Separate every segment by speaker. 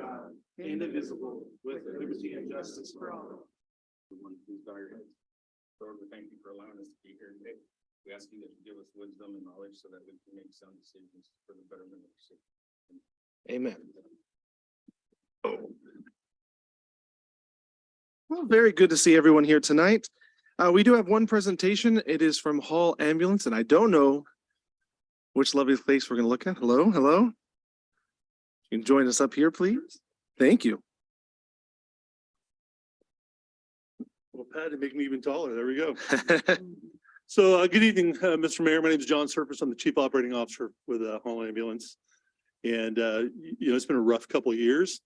Speaker 1: God, indivisible, with liberty and justice for all.
Speaker 2: Everyone, please bow your heads. Lord, we thank you for allowing us to be here today. We ask you that you give us wisdom and knowledge so that we can make sound decisions for the betterment of the city.
Speaker 3: Amen. Well, very good to see everyone here tonight. We do have one presentation. It is from Hall Ambulance, and I don't know which lovely face we're going to look at. Hello, hello. You can join us up here, please. Thank you.
Speaker 4: Well, Pat, it make me even taller. There we go. So good evening, Mr. Mayor. My name is John Surface. I'm the Chief Operating Officer with Hall Ambulance. And, it's been a rough couple of years.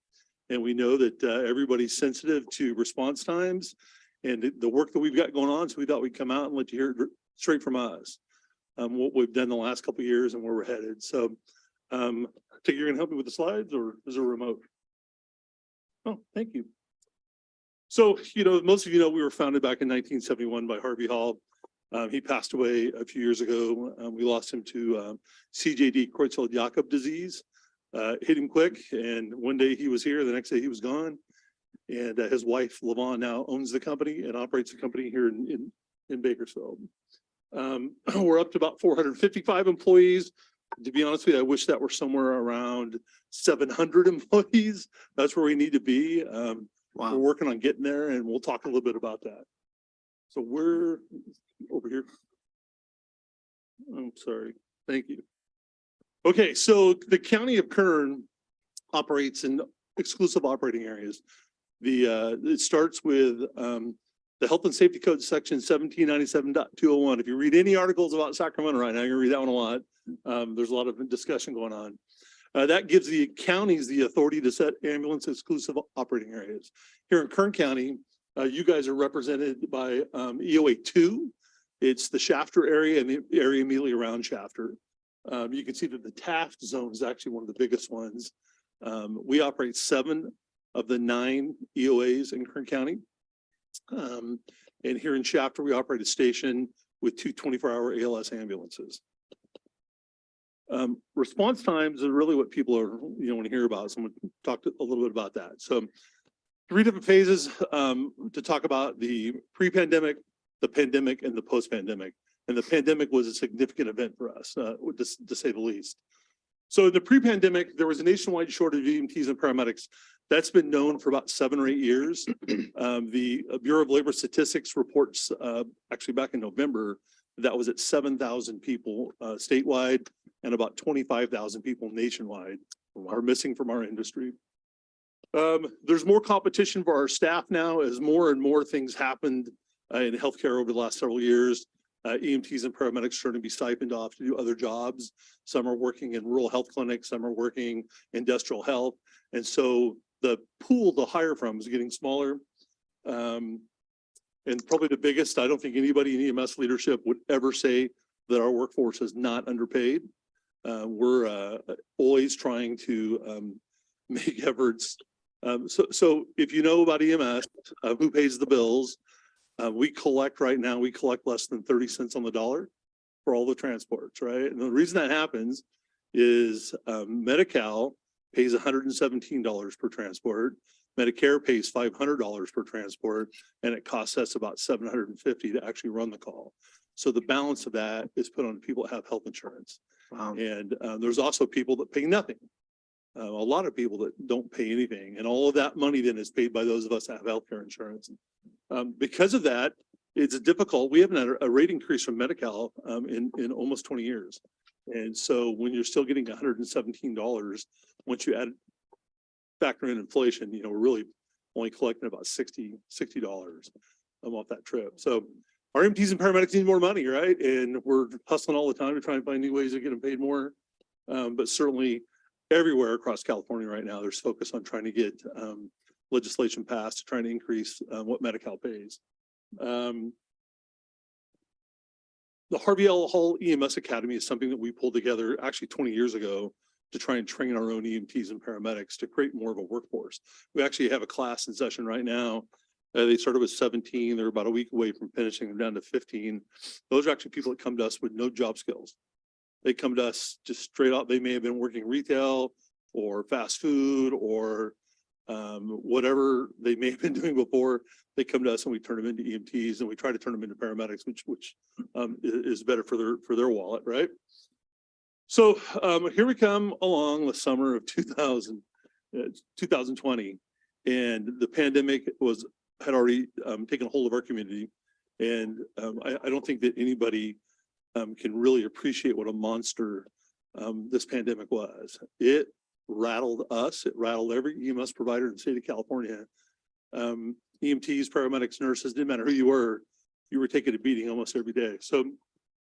Speaker 4: And we know that everybody's sensitive to response times and the work that we've got going on. So we thought we'd come out and let you hear it straight from us, what we've done the last couple of years and where we're headed. So I think you're going to help me with the slides, or is it remote? Oh, thank you. So, most of you know, we were founded back in 1971 by Harvey Hall. He passed away a few years ago. We lost him to CJD, Creutzfeldt-Jakob disease. Hit him quick, and one day he was here, the next day he was gone. And his wife, Levon, now owns the company and operates the company here in Bakersfield. We're up to about 455 employees. To be honest with you, I wish that were somewhere around 700 employees. That's where we need to be. We're working on getting there, and we'll talk a little bit about that. So we're over here. I'm sorry. Thank you. Okay, so the County of Kern operates in exclusive operating areas. It starts with the Health and Safety Code section 1797.201. If you read any articles about Sacramento right now, you're gonna read that one a lot. There's a lot of discussion going on. That gives the counties the authority to set ambulance exclusive operating areas. Here in Kern County, you guys are represented by EOA 2. It's the Shafter area and the area immediately around Shafter. You can see that the Taft zone is actually one of the biggest ones. We operate 7 of the 9 EOAs in Kern County. And here in Shafter, we operate a station with 2 24-hour ALS ambulances. Response times are really what people are, want to hear about. Someone talked a little bit about that. So 3 different phases to talk about: the pre-pandemic, the pandemic, and the post-pandemic. And the pandemic was a significant event for us, to say the least. So in the pre-pandemic, there was a nationwide shortage of EMTs and paramedics. That's been known for about 7 or 8 years. The Bureau of Labor Statistics reports, actually back in November, that was at 7,000 people statewide, and about 25,000 people nationwide are missing from our industry. There's more competition for our staff now as more and more things happened in healthcare over the last several years. EMTs and paramedics are starting to be stipended off to do other jobs. Some are working in rural health clinics, some are working industrial health. And so the pool to hire from is getting smaller. And probably the biggest, I don't think anybody in EMS leadership would ever say that our workforce is not underpaid. We're always trying to make efforts. So if you know about EMS, who pays the bills? We collect less than 30 cents on the dollar for all the transports, right? And the reason that happens is Medi-Cal pays $117 per transport. Medicare pays $500 per transport, and it costs us about $750 to actually run the call. So the balance of that is put on people that have health insurance.
Speaker 3: Wow.
Speaker 4: And there's also people that pay nothing. A lot of people that don't pay anything, and all of that money then is paid by those of us that have healthcare insurance. Because of that, it's difficult. We haven't had a rate increase from Medi-Cal in almost 20 years. And so when you're still getting $117, once you factor in inflation, we're really only collecting about $60 off that trip. So our EMTs and paramedics need more money, right? And we're hustling all the time to try and find new ways to get them paid more. But certainly everywhere across California right now, there's focus on trying to get legislation passed to try and increase what Medi-Cal pays. The Harvey L. Hall EMS Academy is something that we pulled together actually 20 years ago to try and train our own EMTs and paramedics to create more of a workforce. We actually have a class in session right now. They started with 17. They're about a week away from finishing them down to 15. Those are actually people that come to us with no job skills. They come to us just straight up. They may have been working retail or fast food or Whatever they may have been doing before, they come to us and we turn them into EMTs and we try to turn them into paramedics, which is better for their wallet, right? So here we come along the summer of 2020, and the pandemic had already taken hold of our community. And I don't think that anybody can really appreciate what a monster this pandemic was. It rattled us. It rattled every EMS provider in the state of California. EMTs, paramedics, nurses, didn't matter who you were taking a beating almost every day. So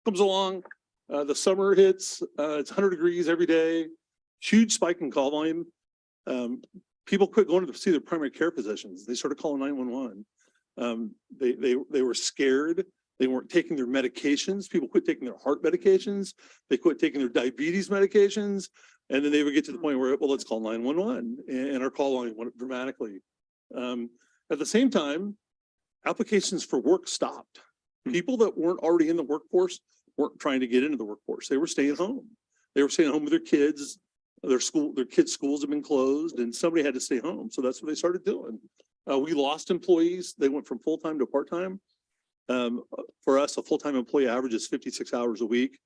Speaker 4: comes along, the summer hits, it's 100 degrees every day, huge spike in call volume. People quit going to see their primary care physicians. They started calling 911. They were scared. They weren't taking their medications. People quit taking their heart medications. They quit taking their diabetes medications. And then they would get to the point where, well, let's call 911. And our call volume went up dramatically. At the same time, applications for work stopped. People that weren't already in the workforce weren't trying to get into the workforce. They were staying home. They were staying home with their kids. Their kids' schools have been closed and somebody had to stay home. So that's what they started doing. We lost employees. They went from full-time to part-time. For us, a full-time employee averages 56 hours a week.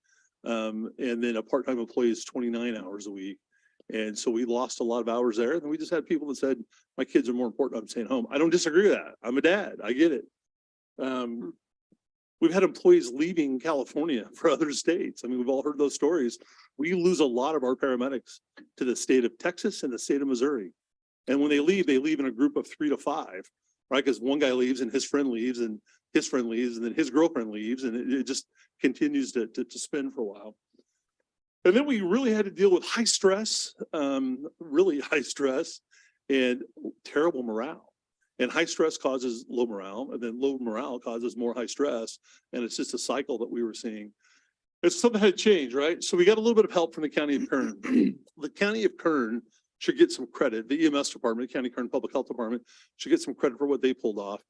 Speaker 4: And then a part-time employee is 29 hours a week. And so we lost a lot of hours there. And we just had people that said, my kids are more important. I'm staying home. I don't disagree with that. I'm a dad. I get it. We've had employees leaving California for other states. I mean, we've all heard those stories. We lose a lot of our paramedics to the state of Texas and the state of Missouri. And when they leave in a group of 3 to 5, right? Because one guy leaves and his friend leaves and his friend leaves and then his girlfriend leaves and it just continues to spin for a while. And then we really had to deal with high stress, really high stress and terrible morale. And high stress causes low morale, and then low morale causes more high stress. And it's just a cycle that we were seeing. It's something had changed, right? So we got a little bit of help from the county of Kern. The county of Kern should get some credit. The EMS department, the County Kern Public Health Department, should get some credit for what they pulled off.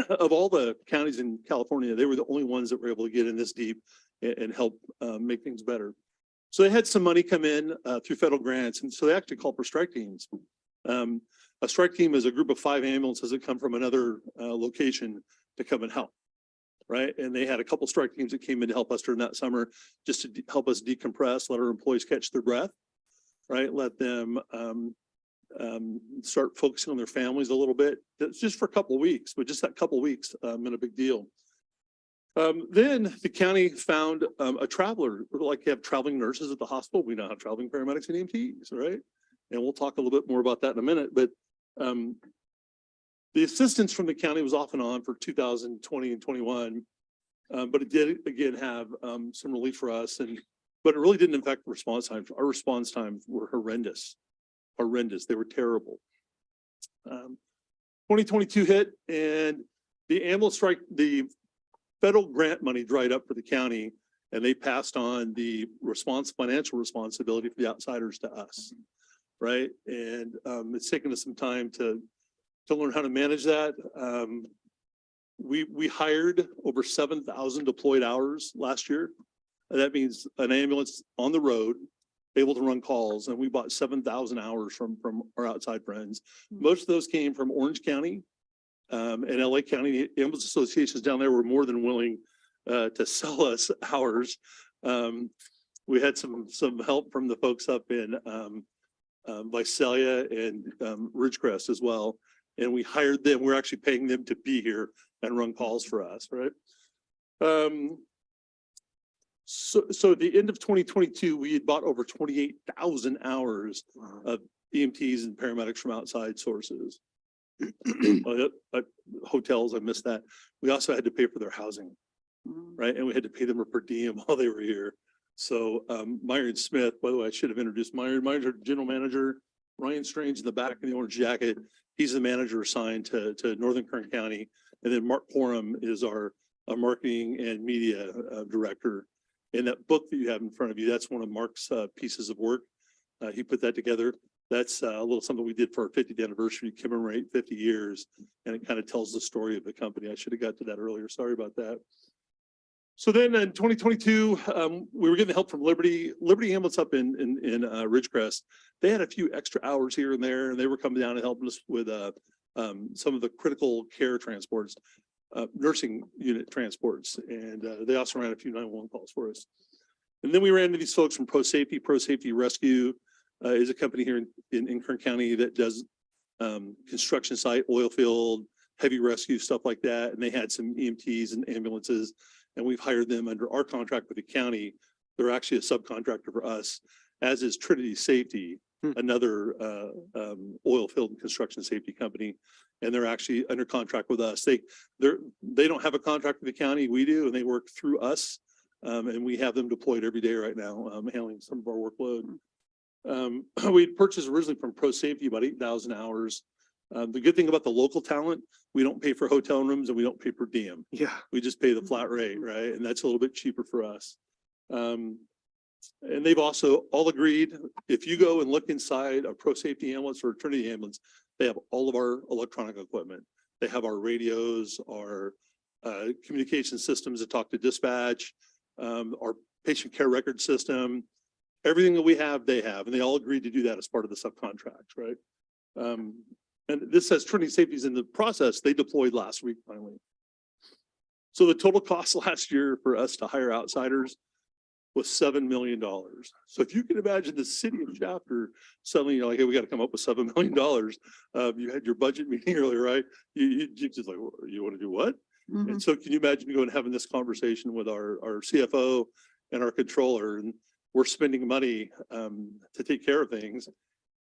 Speaker 4: Of all the counties in California, they were the only ones that were able to get in this deep and help make things better. So they had some money come in through federal grants, and so they actually called for strike teams. A strike team is a group of 5 ambulances that come from another location to come and help, right? And they had a couple strike teams that came in to help us during that summer, just to help us decompress, let our employees catch their breath, right? Let them start focusing on their families a little bit. That's just for a couple of weeks, but just that couple of weeks, been a big deal. Then the county found a traveler, like you have traveling nurses at the hospital. We now have traveling paramedics and EMTs, right? And we'll talk a little bit more about that in a minute, but the assistance from the county was off and on for 2020 and 21. But it did again have some relief for us, but it really didn't affect response times. Our response times were horrendous. They were terrible. 2022 hit and the ambulance strike, the federal grant money dried up for the county, and they passed on the financial responsibility for the outsiders to us, right? And it's taken us some time to learn how to manage that. We hired over 7,000 deployed hours last year. That means an ambulance on the road, able to run calls, and we bought 7,000 hours from our outside friends. Most of those came from Orange County and LA County. The ambulance associations down there were more than willing to sell us hours. We had some help from the folks up in Visalia and Ridgecrest as well. And we hired them. We're actually paying them to be here and run calls for us, right? So at the end of 2022, we had bought over 28,000 hours of EMTs and paramedics from outside sources. Hotels, I missed that. We also had to pay for their housing, right? And we had to pay them a per diem while they were here. So Myron Smith, by the way, I should have introduced Myron. Myron's our general manager. Ryan Strange in the back in the orange jacket. He's the manager assigned to Northern Kern County. And then Mark Porum is our marketing and media director. And that book that you have in front of you, that's one of Mark's pieces of work. He put that together. That's a little something we did for our 50th anniversary, commemorate 50 years. And it kind of tells the story of the company. I should have got to that earlier. Sorry about that. So then in 2022, we were getting help from Liberty Ambulance up in Ridgecrest. They had a few extra hours here and there, and they were coming down and helping us with some of the critical care transports, nursing unit transports, and they also ran a few 911 calls for us. And then we ran into these folks from Pro Safety. Pro Safety Rescue is a company here in Kern County that does construction site, oil field, heavy rescue, stuff like that. And they had some EMTs and ambulances, and we've hired them under our contract with the county. They're actually a subcontractor for us, as is Trinity Safety, another oil field and construction safety company. And they're actually under contract with us. They don't have a contract with the county, we do, and they work through us. And we have them deployed every day right now, handling some of our workload. We purchased originally from Pro Safety about 8,000 hours. The good thing about the local talent, we don't pay for hotel rooms and we don't pay per diem.
Speaker 3: Yeah.
Speaker 4: We just pay the flat rate, right? And that's a little bit cheaper for us. And they've also all agreed, if you go and look inside a Pro Safety ambulance or a Trinity ambulance, they have all of our electronic equipment. They have our radios, our communication systems that talk to dispatch, our patient care record system, everything that we have, they have, and they all agreed to do that as part of the subcontract, right? And this says Trinity Safety's in the process. They deployed last week finally. So the total cost last year for us to hire outsiders was $7 million. So if you can imagine the city of Shafter suddenly, like, hey, we got to come up with $7 million. You had your budget meeting earlier, right? You just like, you want to do what? And so can you imagine going and having this conversation with our CFO and our controller, and we're spending money to take care of things.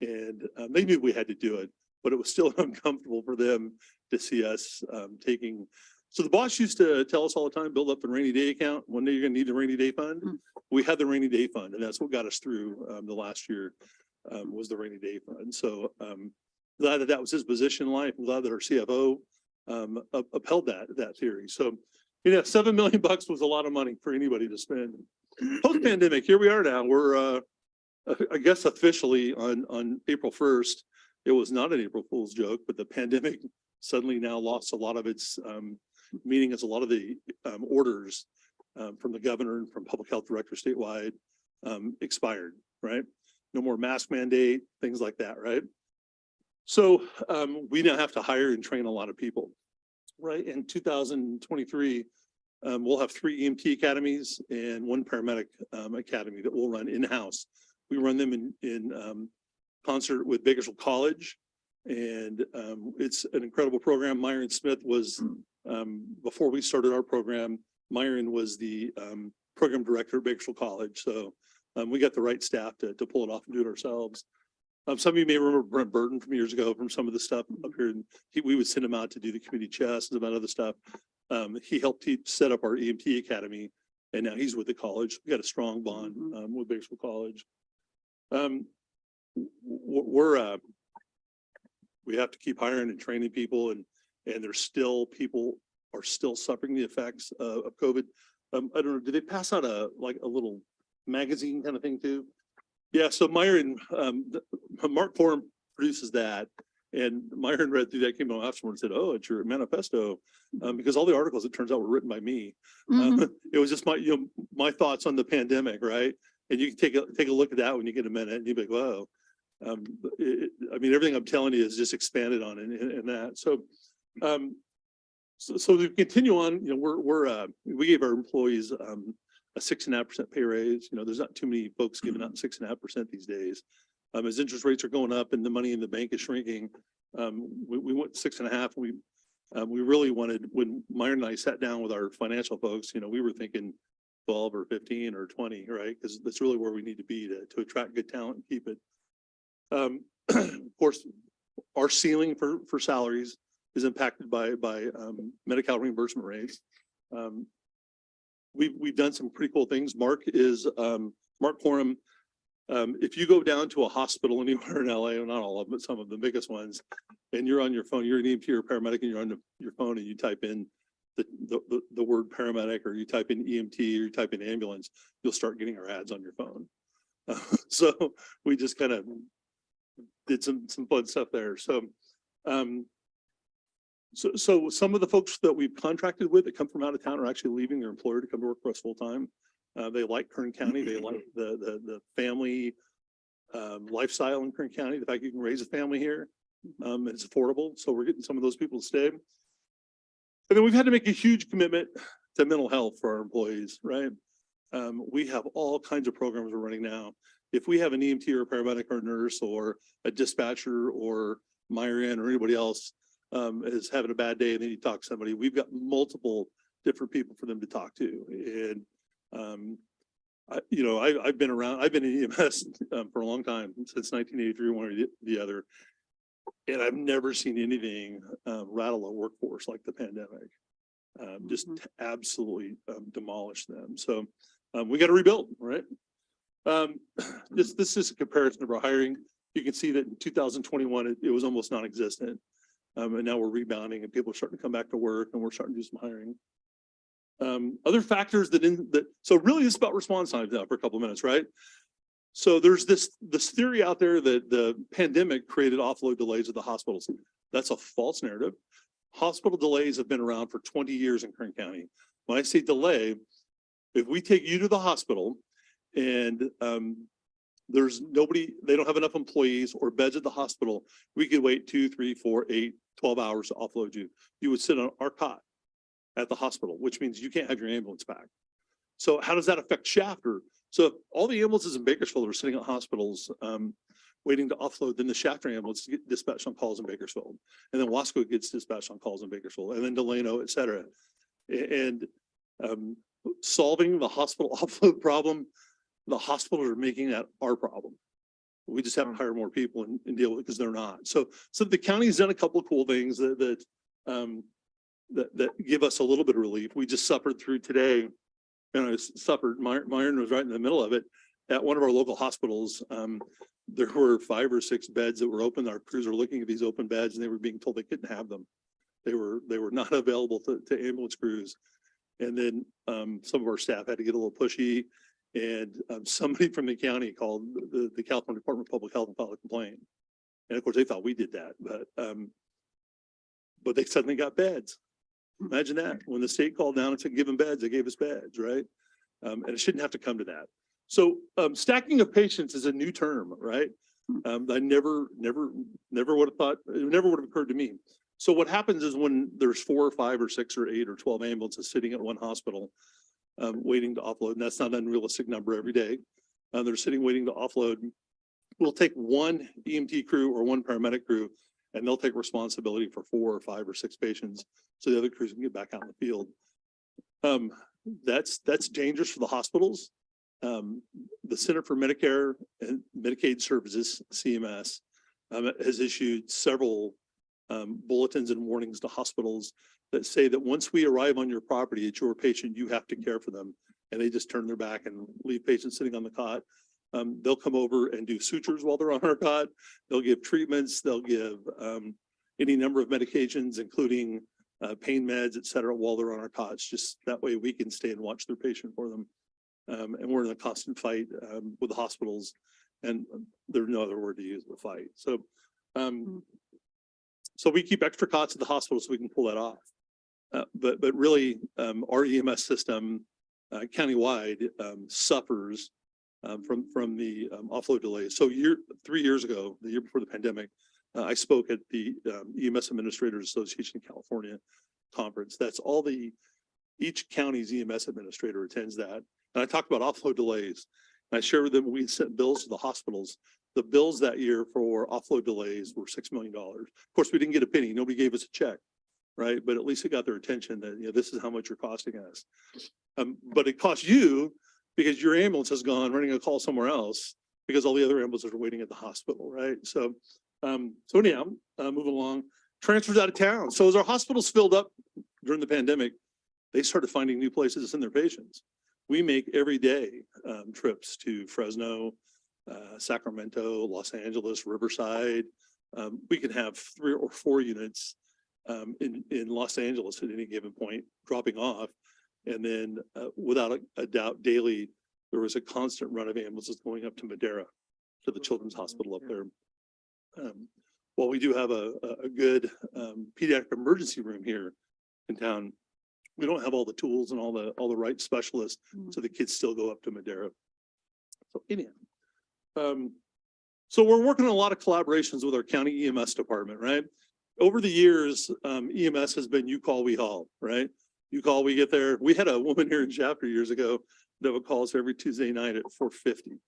Speaker 4: And they knew we had to do it, but it was still uncomfortable for them to see us taking. So the boss used to tell us all the time, build up a rainy day account. One day you're gonna need the rainy day fund. We had the rainy day fund, and that's what got us through the last year was the rainy day fund. So glad that was his position in life. I'm glad that our CFO upheld that theory. So, $7 million was a lot of money for anybody to spend. Post pandemic, here we are now. We're I guess officially on April 1st. It was not an April Fool's joke, but the pandemic suddenly now lost a lot of its meaning, as a lot of the orders from the governor and from public health director statewide expired, right? No more mask mandate, things like that, right? So we now have to hire and train a lot of people, right? In 2023, we'll have 3 EMT academies and 1 paramedic academy that we'll run in-house. We run them in concert with Bakersfield College, and it's an incredible program. Myron Smith was, before we started our program, Myron was the program director at Bakersfield College. So we got the right staff to pull it off and do it ourselves. Some of you may remember Brent Burton from years ago from some of the stuff up here, and we would send him out to do the community chess and about other stuff. He helped set up our EMT academy, and now he's with the college. We got a strong bond with Bakersfield College. We have to keep hiring and training people, and there's still people are still suffering the effects of COVID. I don't know, did they pass out a little magazine kind of thing too? Yeah, so Myron, Mark Forum produces that, and Myron read through that, came on afterward and said, "Oh, it's your manifesto," because all the articles, it turns out, were written by me. It was just my thoughts on the pandemic, right? And you can take a look at that when you get a minute, and you'd be like, "Wow." I mean, everything I'm telling you is just expanded on in that. So to continue on, we gave our employees a 6.5% pay raise. There's not too many folks giving out 6.5% these days. As interest rates are going up and the money in the bank is shrinking, we went 6.5. We really wanted, when Myron and I sat down with our financial folks, we were thinking 12 or 15 or 20, right? Because that's really where we need to be to attract good talent and keep it. Of course, our ceiling for salaries is impacted by Medi-Cal reimbursement rates. We've done some pretty cool things. Mark Quorum. If you go down to a hospital anywhere in LA, or not all of them, but some of the biggest ones, and you're on your phone, you're an EMT or paramedic, and you're on your phone, and you type in the word paramedic, or you type in EMT, or you type in ambulance, you'll start getting our ads on your phone. So we just kind of did some fun stuff there. So So some of the folks that we've contracted with that come from out of town are actually leaving their employer to come to work for us full time. They like Kern County. They like the family lifestyle in Kern County, the fact you can raise a family here. And it's affordable. So we're getting some of those people to stay. And then we've had to make a huge commitment to mental health for our employees, right? We have all kinds of programs we're running now. If we have an EMT or a paramedic or a nurse or a dispatcher or Myron or anybody else is having a bad day and then you talk to somebody, we've got multiple different people for them to talk to. And I've been around, I've been in EMS for a long time, since 1983, one or the other. And I've never seen anything rattle a workforce like the pandemic. Just absolutely demolish them. So we got to rebuild, right? This is a comparison of our hiring. You can see that in 2021, it was almost non-existent. And now we're rebounding and people are starting to come back to work and we're starting to do some hiring. Other factors so really it's about response times now for a couple of minutes, right? So there's this theory out there that the pandemic created offload delays at the hospitals. That's a false narrative. Hospital delays have been around for 20 years in Kern County. When I say delay, if we take you to the hospital and there's nobody, they don't have enough employees or beds at the hospital, we could wait 2, 3, 4, 8, 12 hours to offload you. You would sit on our cot at the hospital, which means you can't have your ambulance back. So how does that affect Shafter? So if all the ambulances in Bakersfield are sitting at hospitals waiting to offload, then the Shafter ambulance get dispatched on calls in Bakersfield. And then Wasco gets dispatched on calls in Bakersfield, and then Delano, et cetera. And solving the hospital offload problem, the hospitals are making that our problem. We just have to hire more people and deal with it because they're not. So the county's done a couple of cool things that give us a little bit of relief. We just suffered through today. And I suffered, Myron was right in the middle of it. At one of our local hospitals, there were 5 or 6 beds that were open. Our crews are looking at these open beds and they were being told they couldn't have them. They were not available to ambulance crews. And then some of our staff had to get a little pushy. And somebody from the county called the California Department of Public Health and filed a complaint. And of course they thought we did that, but they suddenly got beds. Imagine that. When the state called down and said, give them beds, they gave us beds, right? And it shouldn't have to come to that. So stacking of patients is a new term, right? I never would have thought, it never would have occurred to me. So what happens is when there's 4 or 5 or 6 or 8 or 12 ambulances sitting at one hospital waiting to offload, and that's not an unrealistic number every day. They're sitting waiting to offload. We'll take one EMT crew or one paramedic crew and they'll take responsibility for 4 or 5 or 6 patients so the other crews can get back out in the field. That's dangerous for the hospitals. The Center for Medicare and Medicaid Services, CMS, has issued several bulletins and warnings to hospitals that say that once we arrive on your property, it's your patient, you have to care for them. And they just turn their back and leave patients sitting on the cot. They'll come over and do sutures while they're on our cot. They'll give treatments. They'll give any number of medications, including pain meds, et cetera, while they're on our cots. Just that way we can stay and watch their patient for them. And we're in a constant fight with the hospitals, and there's no other word to use but fight. So, so we keep extra cots at the hospital so we can pull that off. But really, our EMS system countywide suffers from the offload delays. So 3 years ago, the year before the pandemic, I spoke at the EMS Administrators Association in California conference. That's all each county's EMS administrator attends that. And I talked about offload delays. And I shared with them, we sent bills to the hospitals. The bills that year for offload delays were $6 million. Of course, we didn't get a penny. Nobody gave us a check, right? But at least it got their attention that, this is how much you're costing us. But it costs you because your ambulance has gone running a call somewhere else because all the other ambulances are waiting at the hospital, right? So, anyhow, moving along, transfers out of town. So as our hospitals filled up during the pandemic, they started finding new places to send their patients. We make every day trips to Fresno, Sacramento, Los Angeles, Riverside. We can have 3 or 4 units in Los Angeles at any given point dropping off. And then without a doubt, daily, there was a constant run of ambulances going up to Madera, to the Children's Hospital up there. while we do have a good pediatric emergency room here in town, we don't have all the tools and all the right specialists, so the kids still go up to Madera. So anyhow, so we're working on a lot of collaborations with our county EMS department, right? Over the years, EMS has been you call, we haul, right? You call, we get there. We had a woman here in Shafter years ago that would call us every Tuesday night at 4:50.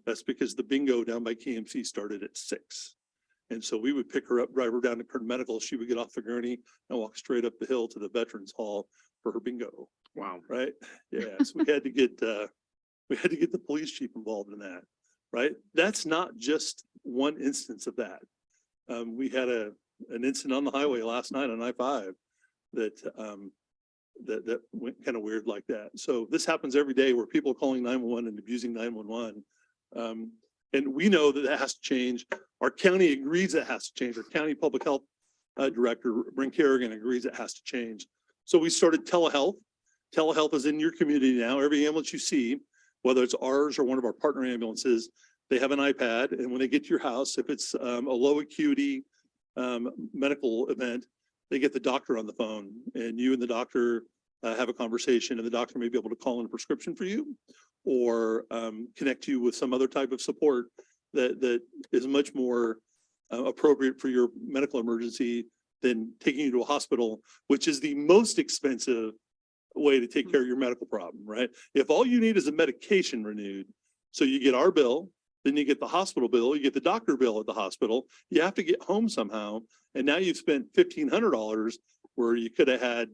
Speaker 4: That's because the bingo down by KMC started at 6. And so we would pick her up, drive her down to Kern Medical. She would get off the gurney and walk straight up the hill to the Veterans Hall for her bingo,
Speaker 3: Wow.
Speaker 4: right? Yeah, so we had to get the police chief involved in that, right? That's not just one instance of that. We had an incident on the highway last night on I-5 that went kind of weird like that. So this happens every day where people are calling 911 and abusing 911. And we know that has to change. Our county agrees it has to change. Our county public health director, Brent Kerrigan, agrees it has to change. So we started telehealth. Telehealth is in your community now. Every ambulance you see, whether it's ours or one of our partner ambulances, they have an iPad. And when they get to your house, if it's a low acuity medical event, they get the doctor on the phone and you and the doctor have a conversation, and the doctor may be able to call in a prescription for you or connect you with some other type of support that is much more appropriate for your medical emergency than taking you to a hospital, which is the most expensive way to take care of your medical problem, right? If all you need is a medication renewed, so you get our bill, then you get the hospital bill, you get the doctor bill at the hospital, you have to get home somehow, and now you've spent $1,500 where you could have had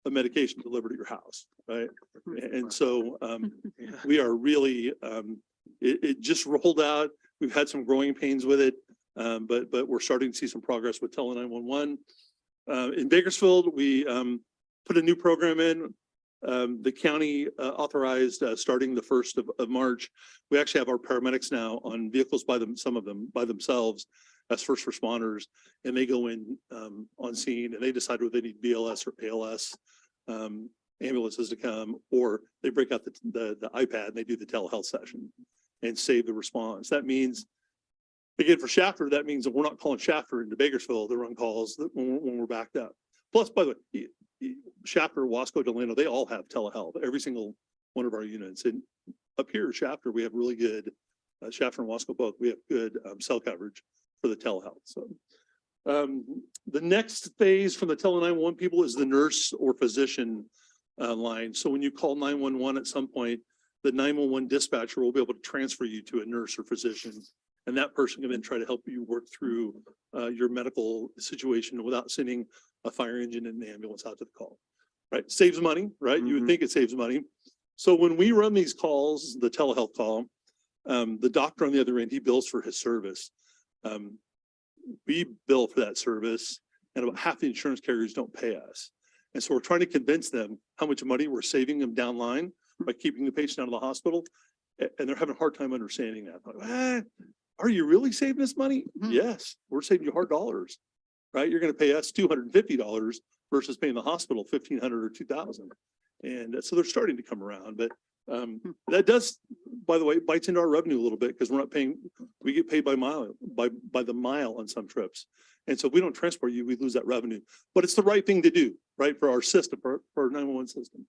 Speaker 4: a medication delivered to your house, right? And so we are really, it just rolled out. We've had some growing pains with it, but we're starting to see some progress with Tele 911. In Bakersfield, we put a new program in. The county authorized starting the 1st of March. We actually have our paramedics now on vehicles some of them by themselves as first responders, and they go in on scene and they decide whether they need BLS or ALS ambulances to come, or they break out the iPad and they do the telehealth session and save the response. That means, again, for Shafter, that means that we're not calling Shafter into Bakersfield to run calls when we're backed up. Plus, by the way, Shafter, Wasco, Delano, they all have telehealth, every single one of our units. And up here at Shafter, we have really good, Shafter and Wasco both, we have good cell coverage for the telehealth. So the next phase from the Tele 911 people is the nurse or physician line. So when you call 911 at some point, the 911 dispatcher will be able to transfer you to a nurse or physician. And that person can then try to help you work through your medical situation without sending a fire engine and an ambulance out to the call, right? Saves money, right? You would think it saves money. So when we run these calls, the telehealth call, the doctor on the other end, he bills for his service. We bill for that service, and about half the insurance carriers don't pay us. And so we're trying to convince them how much money we're saving them down line by keeping the patient out of the hospital. And they're having a hard time understanding that. Like, are you really saving us money? Yes, we're saving you hard dollars, right? You're going to pay us $250 versus paying the hospital $1,500 or $2,000. And so they're starting to come around, but that does, by the way, bites into our revenue a little bit because we're not paying, we get paid by the mile on some trips. And so if we don't transport you, we lose that revenue, but it's the right thing to do, right? For our system, for our 911 system.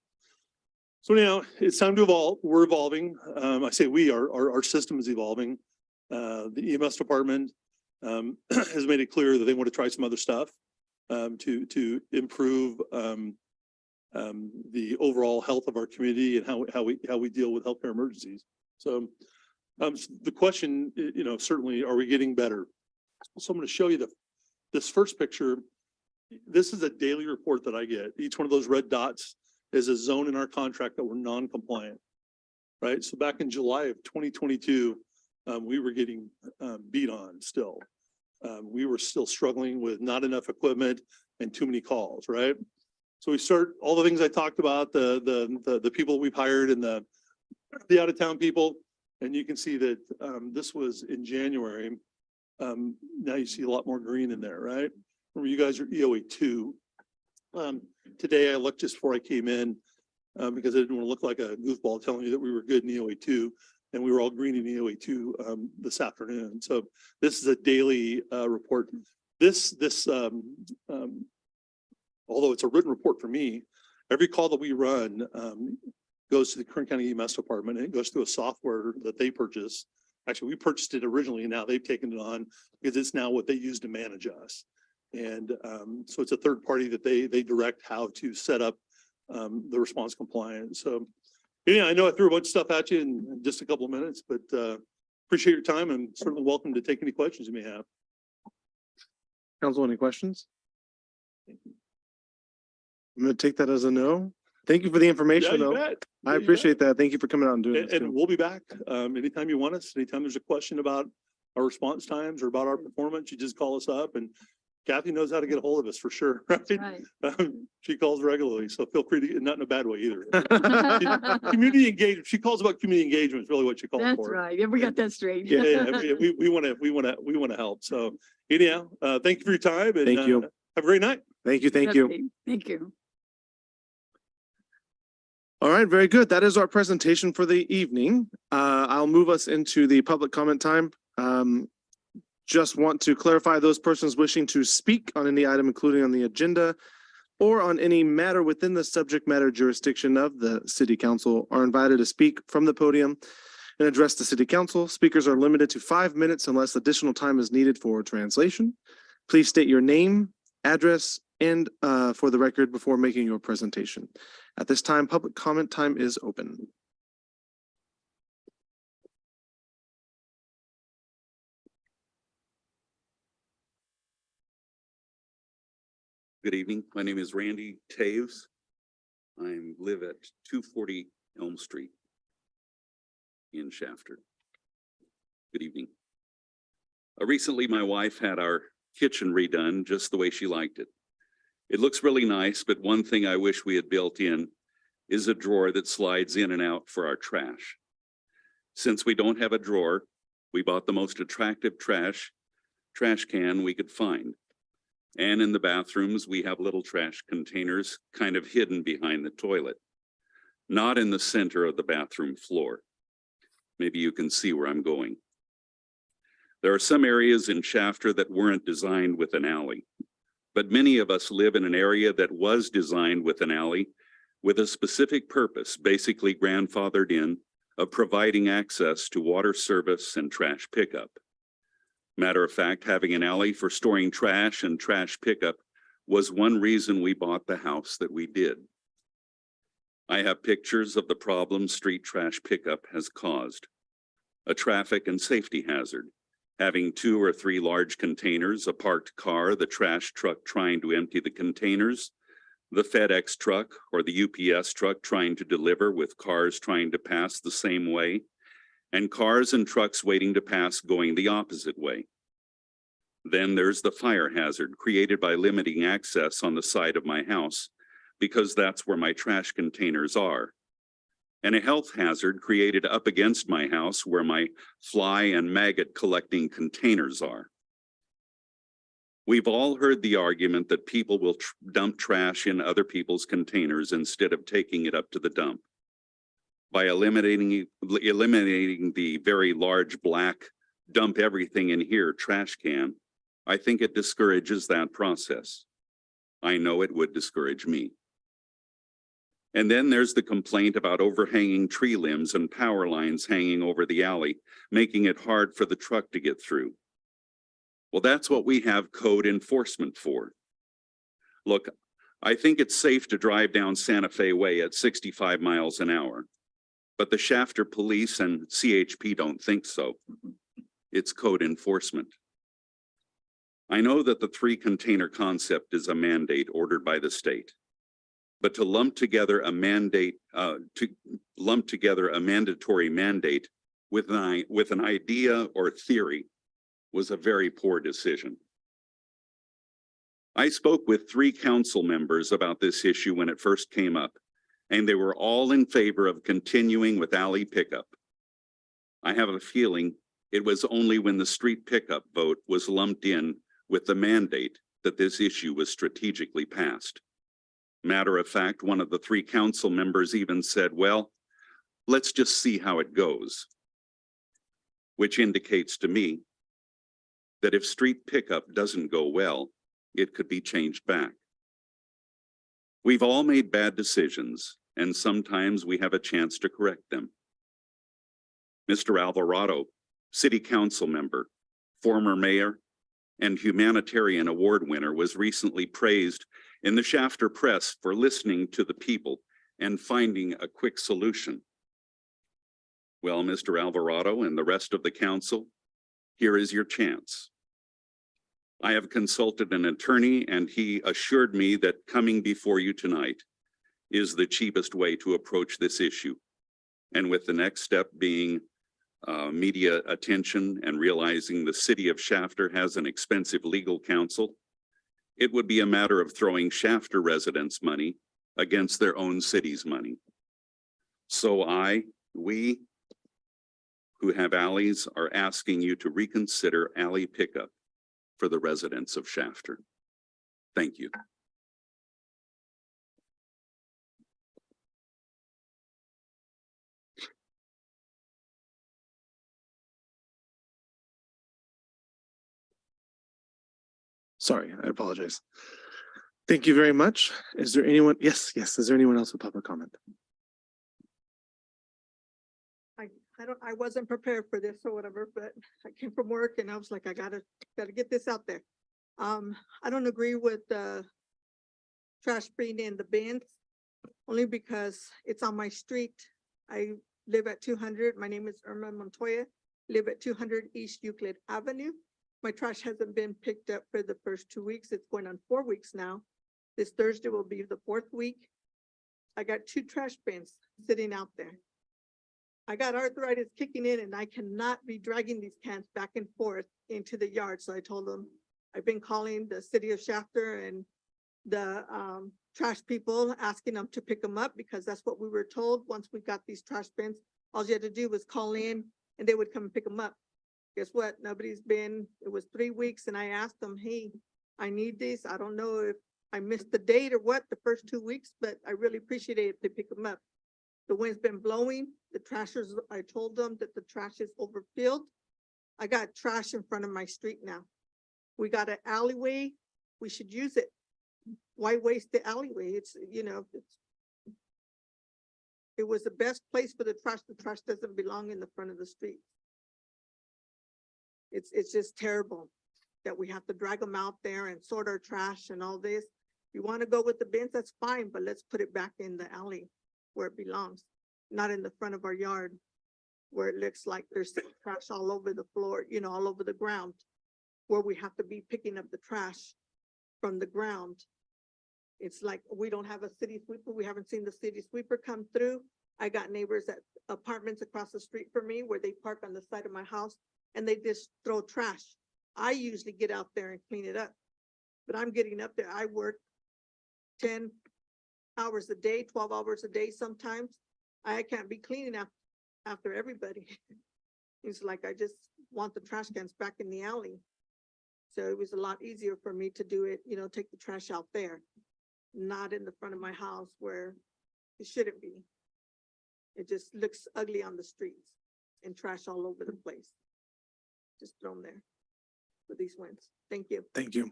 Speaker 4: So now it's time to evolve. We're evolving. I say our system is evolving. The EMS department has made it clear that they want to try some other stuff to improve the overall health of our community and how we deal with healthcare emergencies. So the question, certainly, are we getting better? So I'm going to show you this first picture. This is a daily report that I get. Each one of those red dots is a zone in our contract that we're non-compliant, right? So back in July of 2022, we were getting beat on still. We were still struggling with not enough equipment and too many calls, right? So we start all the things I talked about, the people we've hired and the out of town people. And you can see that this was in January. Now you see a lot more green in there, right? Remember, you guys are EOA 2. Today I looked just before I came in because I didn't want to look like a goofball telling you that we were good in EOA 2. and we were all greening the OA2 this afternoon. So this is a daily report. Although it's a written report for me, every call that we run goes to the Kern County EMS department, and it goes through a software that they purchase. Actually, we purchased it originally, and now they've taken it on because it's now what they use to manage us. And so it's a third party that they direct how to set up the response compliance. So yeah, I know I threw a bunch of stuff at you in just a couple of minutes, but appreciate your time and certainly welcome to take any questions you may have.
Speaker 3: Council, any questions? I'm gonna take that as a no. Thank you for the
Speaker 4: Yeah,
Speaker 3: information,
Speaker 4: you
Speaker 3: though.
Speaker 4: bet.
Speaker 3: I
Speaker 4: Yeah, you
Speaker 3: appreciate that. Thank you for coming out and doing
Speaker 4: And,
Speaker 3: this.
Speaker 4: and we'll be back anytime you want us. Anytime there's a question about our response times or about our performance, you just call us up, and Kathy knows how to get a hold of us for sure. Right?
Speaker 5: Right.
Speaker 4: She calls regularly, so feel free to, not in a bad way either. Community engagement. She calls about community engagement is really what she calls
Speaker 5: That's
Speaker 4: for.
Speaker 5: right. Yeah, we got that straight.
Speaker 4: Yeah, we want to help. So anyhow, thank you for your time, and
Speaker 3: Thank you.
Speaker 4: have a great night.
Speaker 3: Thank you. Thank you.
Speaker 5: Okay, thank you.
Speaker 3: All right, very good. That is our presentation for the evening. I'll move us into the public comment time. Just want to clarify, those persons wishing to speak on any item, including on the agenda or on any matter within the subject matter jurisdiction of the city council, are invited to speak from the podium and address the city council. Speakers are limited to 5 minutes unless additional time is needed for translation. Please state your name, address, and for the record before making your presentation. At this time, public comment time is open.
Speaker 6: Good evening. My name is Randy Taves. I live at 240 Elm Street in Shafter. Good evening. Recently, my wife had our kitchen redone just the way she liked it. It looks really nice, but one thing I wish we had built in is a drawer that slides in and out for our trash. Since we don't have a drawer, we bought the most attractive trash can we could find. And in the bathrooms, we have little trash containers kind of hidden behind the toilet, not in the center of the bathroom floor. Maybe you can see where I'm going. There are some areas in Shafter that weren't designed with an alley, but many of us live in an area that was designed with an alley with a specific purpose, basically grandfathered in, of providing access to water service and trash pickup. Matter of fact, having an alley for storing trash and trash pickup was one reason we bought the house that we did. I have pictures of the problem street trash pickup has caused. A traffic and safety hazard, having 2 or 3 large containers, a parked car, the trash truck trying to empty the containers, the FedEx truck or the UPS truck trying to deliver with cars trying to pass the same way, and cars and trucks waiting to pass going the opposite way. Then there's the fire hazard created by limiting access on the side of my house because that's where my trash containers are. And a health hazard created up against my house where my fly and maggot collecting containers are. We've all heard the argument that people will dump trash in other people's containers instead of taking it up to the dump. By eliminating the very large black dump everything in here trash can, I think it discourages that process. I know it would discourage me. And then there's the complaint about overhanging tree limbs and power lines hanging over the alley, making it hard for the truck to get through. Well, that's what we have code enforcement for. Look, I think it's safe to drive down Santa Fe Way at 65 miles an hour, but the Shafter Police and CHP don't think so. It's code enforcement. I know that the 3 container concept is a mandate ordered by the state, but to lump together a mandatory mandate with an idea or theory was a very poor decision. I spoke with 3 council members about this issue when it first came up, and they were all in favor of continuing with alley pickup. I have a feeling it was only when the street pickup vote was lumped in with the mandate that this issue was strategically passed. Matter of fact, one of the 3 council members even said, well, let's just see how it goes. which indicates to me that if street pickup doesn't go well, it could be changed back. We've all made bad decisions, and sometimes we have a chance to correct them. Mr. Alvarado, City Council member, former mayor, and humanitarian award winner, was recently praised in the Shafter Press for listening to the people and finding a quick solution. Well, Mr. Alvarado and the rest of the council, here is your chance. I have consulted an attorney, and he assured me that coming before you tonight is the cheapest way to approach this issue. And with the next step being media attention and realizing the city of Shafter has an expensive legal counsel, it would be a matter of throwing Shafter residents' money against their own city's money. So we who have alleys are asking you to reconsider alley pickup for the residents of Shafter. Thank you.
Speaker 3: Sorry, I apologize. Thank you very much. Is there anyone? Yes, is there anyone else with public comment?
Speaker 7: I wasn't prepared for this or whatever, but I came from work and I was like, I gotta get this out there. I don't agree with the trash being in the bins, only because it's on my street. I live at 200. My name is Irma Montoya, live at 200 East Euclid Avenue. My trash hasn't been picked up for the first 2 weeks. It's going on 4 weeks now. This Thursday will be the 4th week. I got 2 trash bins sitting out there. I got arthritis kicking in and I cannot be dragging these cans back and forth into the yard. So I told them, I've been calling the city of Shafter and the trash people, asking them to pick them up, because that's what we were told. Once we got these trash bins, all you had to do was call in and they would come and pick them up. Guess what? Nobody's been, it was 3 weeks and I asked them, hey, I need these. I don't know if I missed the date or what the first 2 weeks, but I really appreciate it if they pick them up. The wind's been blowing, the trashers, I told them that the trash is overfilled. I got trash in front of my street now. We got an alleyway, we should use it. Why waste the alleyway? It's, you know, it was the best place for the trash doesn't belong in the front of the street. It's just terrible that we have to drag them out there and sort our trash and all this. If you want to go with the bins, that's fine, but let's put it back in the alley where it belongs, not in the front of our yard where it looks like there's trash all over the floor, you know, all over the ground, where we have to be picking up the trash from the ground. It's like we don't have a city sweeper. We haven't seen the city sweeper come through. I got neighbors at apartments across the street from me where they park on the side of my house and they just throw trash. I usually get out there and clean it up, but I'm getting up there. I work 10 hours a day, 12 hours a day sometimes. I can't be cleaning after everybody. It's like I just want the trash cans back in the alley. So it was a lot easier for me to do it, you know, take the trash out there, not in the front of my house where it shouldn't be. It just looks ugly on the streets and trash all over the place. Just thrown there for these winds. Thank you.
Speaker 3: Thank you.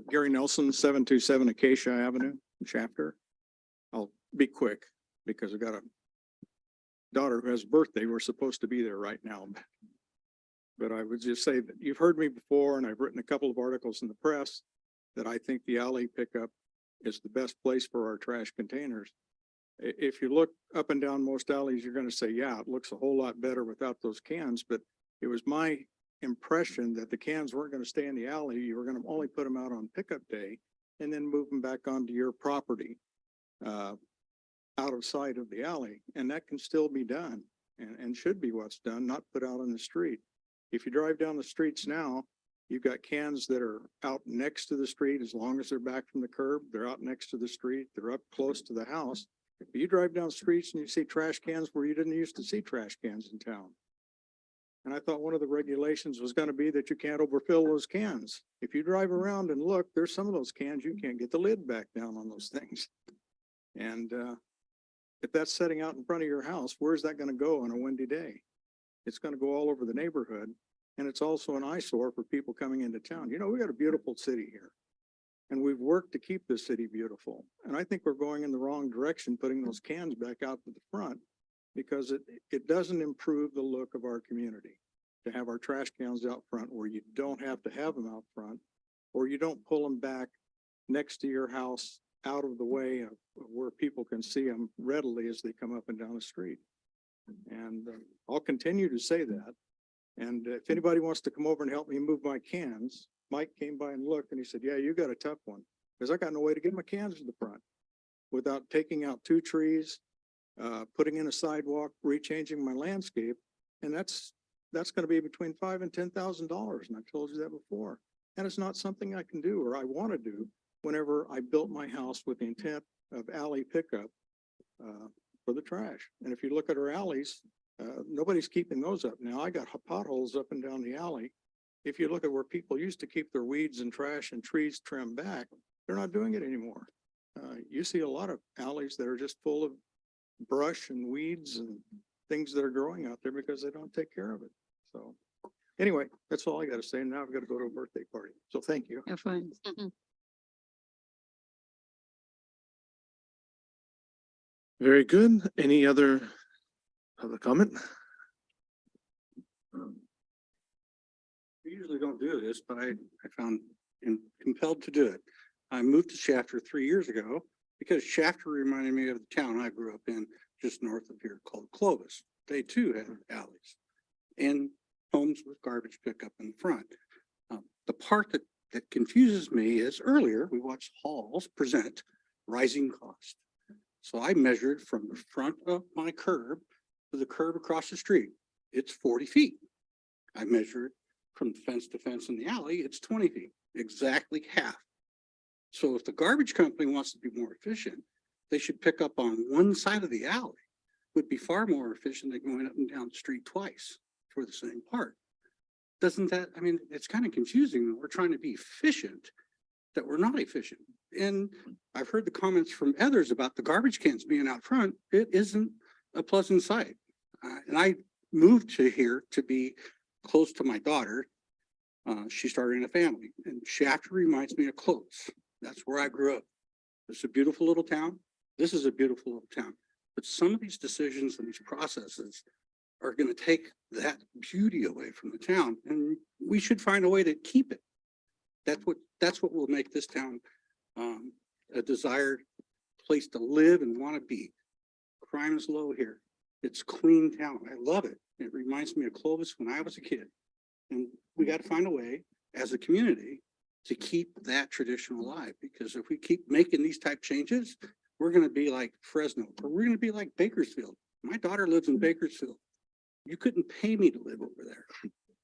Speaker 8: Gary Nelson, 727 Acacia Avenue, Shafter. I'll be quick because I've got a daughter who has a birthday. We're supposed to be there right now. But I would just say that you've heard me before, and I've written a couple of articles in the press that I think the alley pickup is the best place for our trash containers. If you look up and down most alleys, you're going to say, yeah, it looks a whole lot better without those cans. But it was my impression that the cans weren't going to stay in the alley. You were going to only put them out on pickup day and then move them back onto your property, out of sight of the alley. And that can still be done and should be what's done, not put out on the street. If you drive down the streets now, you've got cans that are out next to the street. As long as they're back from the curb, they're out next to the street. They're up close to the house. If you drive down streets and you see trash cans where you didn't used to see trash cans in town. And I thought one of the regulations was gonna be that you can't overfill those cans. If you drive around and look, there's some of those cans, you can't get the lid back down on those things. And, if that's setting out in front of your house, where's that gonna go on a windy day? It's gonna go all over the neighborhood. And it's also an eyesore for people coming into town. You know, we got a beautiful city here. And we've worked to keep this city beautiful. And I think we're going in the wrong direction, putting those cans back out to the front. Because it doesn't improve the look of our community. To have our trash cans out front where you don't have to have them out front. Or you don't pull them back next to your house out of the way of where people can see them readily as they come up and down the street. And I'll continue to say that. And if anybody wants to come over and help me move my cans, Mike came by and looked and he said, yeah, you got a tough one. Because I got no way to get my cans to the front without taking out 2 trees, putting in a sidewalk, rechanging my landscape. And that's gonna be between $5,000 and $10,000. And I've told you that before. And it's not something I can do or I want to do whenever I built my house with the intent of alley pickup for the trash. And if you look at our alleys, nobody's keeping those up now. I got potholes up and down the alley. If you look at where people used to keep their weeds and trash and trees trimmed back, they're not doing it anymore. You see a lot of alleys that are just full of brush and weeds and things that are growing out there because they don't take care of it. So anyway, that's all I gotta say. Now I've got to go to a birthday party. So thank you.
Speaker 5: Have fun.
Speaker 3: Very good. Any other public comment?
Speaker 9: We usually don't do this, but I found compelled to do it. I moved to Shafter 3 years ago because Shafter reminded me of the town I grew up in just north of here called Clovis. They too had alleys and homes with garbage pickup in the front. The part that confuses me is earlier we watched Halls present rising cost. So I measured from the front of my curb to the curb across the street. It's 40 feet. I measured from fence to fence in the alley, it's 20 feet, exactly half. So if the garbage company wants to be more efficient, they should pick up on one side of the alley. Would be far more efficient than going up and down the street twice for the same part. Doesn't that, I mean, it's kind of confusing that we're trying to be efficient, that we're not efficient. And I've heard the comments from others about the garbage cans being out front. It isn't a pleasant sight. And I moved to here to be close to my daughter. She's starting a family and Shafter reminds me of Clovis. That's where I grew up. It's a beautiful little town. This is a beautiful little town. But some of these decisions and these processes are going to take that beauty away from the town. And we should find a way to keep it. That's what will make this town a desired place to live and want to be. Crime is low here. It's clean town. I love it. It reminds me of Clovis when I was a kid. And we got to find a way as a community to keep that tradition alive. Because if we keep making these type changes, we're going to be like Fresno, or we're going to be like Bakersfield. My daughter lives in Bakersfield. You couldn't pay me to live over there.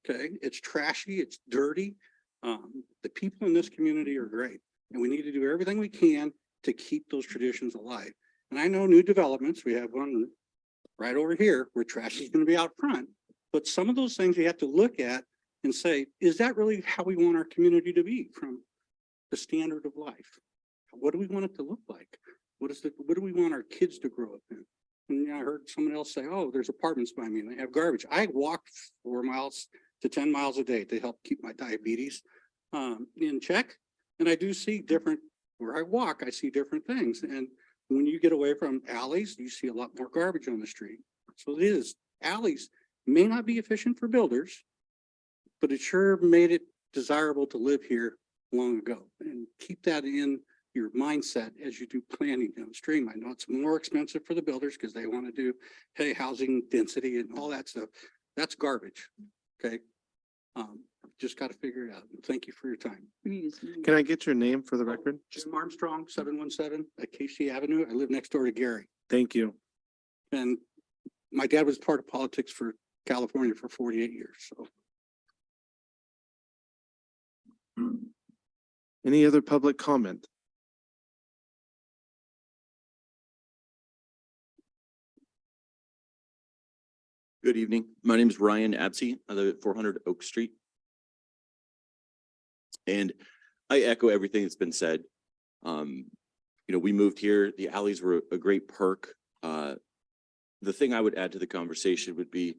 Speaker 9: Okay, it's trashy, it's dirty. The people in this community are great, and we need to do everything we can to keep those traditions alive. And I know new developments, we have one right over here where trash is going to be out front, but some of those things you have to look at and say, is that really how we want our community to be from the standard of life? What do we want it to look like? What do we want our kids to grow up in? And I heard someone else say, oh, there's apartments by me and they have garbage. I walk 4 miles to 10 miles a day to help keep my diabetes in check. And I do see different, where I walk, I see different things. And when you get away from alleys, you see a lot more garbage on the street. So it is, alleys may not be efficient for builders, but it sure made it desirable to live here long ago. And keep that in your mindset as you do planning downstream. I know it's more expensive for the builders because they want to do, hey, housing density and all that stuff. That's garbage. Okay. Just got to figure it out. Thank you for your time.
Speaker 3: Can I get your name for the record?
Speaker 9: Jim Armstrong, 717 at Casey Avenue. I live next door to Gary.
Speaker 3: Thank you.
Speaker 9: And my dad was part of politics for California for 48 years. So
Speaker 3: Any other public comment?
Speaker 10: Good evening. My name is Ryan Absey. I live at 400 Oak Street. And I echo everything that's been said. We moved here. The alleys were a great perk. The thing I would add to the conversation would be,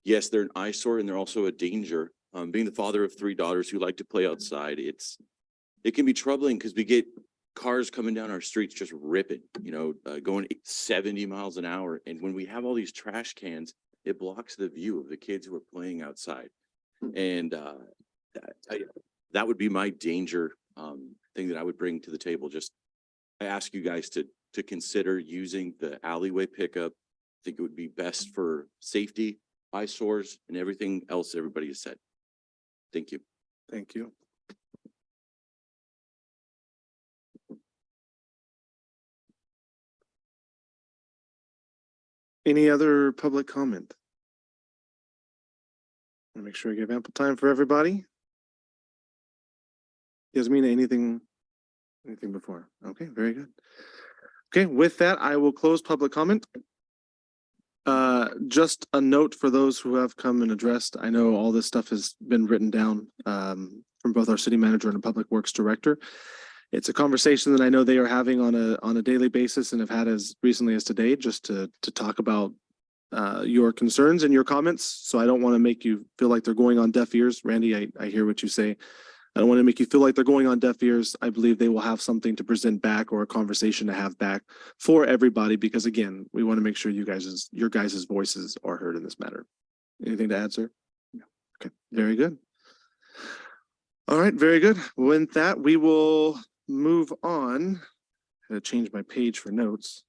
Speaker 10: yes, they're an eyesore and they're also a danger. Being the father of 3 daughters who like to play outside, it can be troubling because we get cars coming down our streets just ripping, going 70 miles an hour. And when we have all these trash cans, it blocks the view of the kids who are playing outside. And that would be my danger thing that I would bring to the table. Just I ask you guys to consider using the alleyway pickup. I think it would be best for safety, eyesores, and everything else everybody has said. Thank you.
Speaker 3: Thank you. Any other public comment? I'll make sure I give ample time for everybody. Yasmina, anything before? Okay, very good. Okay, with that, I will close public comment. Just a note for those who have come and addressed. I know all this stuff has been written down from both our city manager and a public works director. It's a conversation that I know they are having on a daily basis and have had as recently as today, just to talk about your concerns and your comments. So I don't want to make you feel like they're going on deaf ears. Randy, I hear what you say. I don't want to make you feel like they're going on deaf ears. I believe they will have something to present back or a conversation to have back for everybody, because again, we want to make sure your guys' voices are heard in this matter. Anything to add, sir? No. Okay, very good. All right, very good. With that, we will move on. I had to change my page for notes.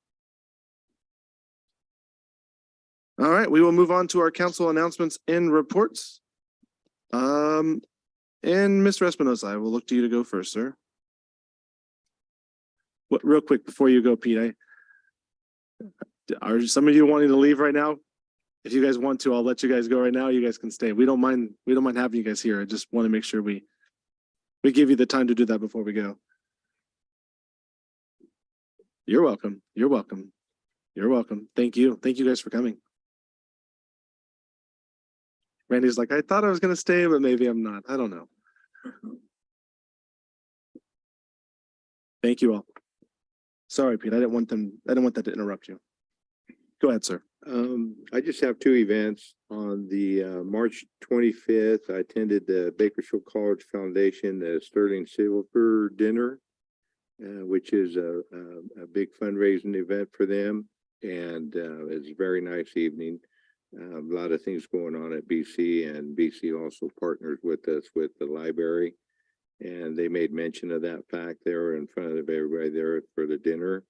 Speaker 3: All right, we will move on to our council announcements and reports. And Mr. Espinosa, I will look to you to go first, sir. What, real quick before you go, Pete, are some of you wanting to leave right now? If you guys want to, I'll let you guys go right now. You guys can stay. We don't mind having you guys here. I just want to make sure we give you the time to do that before we go. You're welcome. You're welcome. You're welcome. Thank you. Thank you guys for coming. Randy's like, I thought I was going to stay, but maybe I'm not. I don't know. Thank you all. Sorry, Pete. I didn't want that to interrupt you. Go ahead, sir.
Speaker 11: I just have 2 events. On the March 25th, I attended the Bakersfield College Foundation Sterling Silver Dinner, which is a big fundraising event for them. And it's a very nice evening. A lot of things going on at BC, and BC also partners with us with the library. And they made mention of that fact there in front of everybody there for the dinner.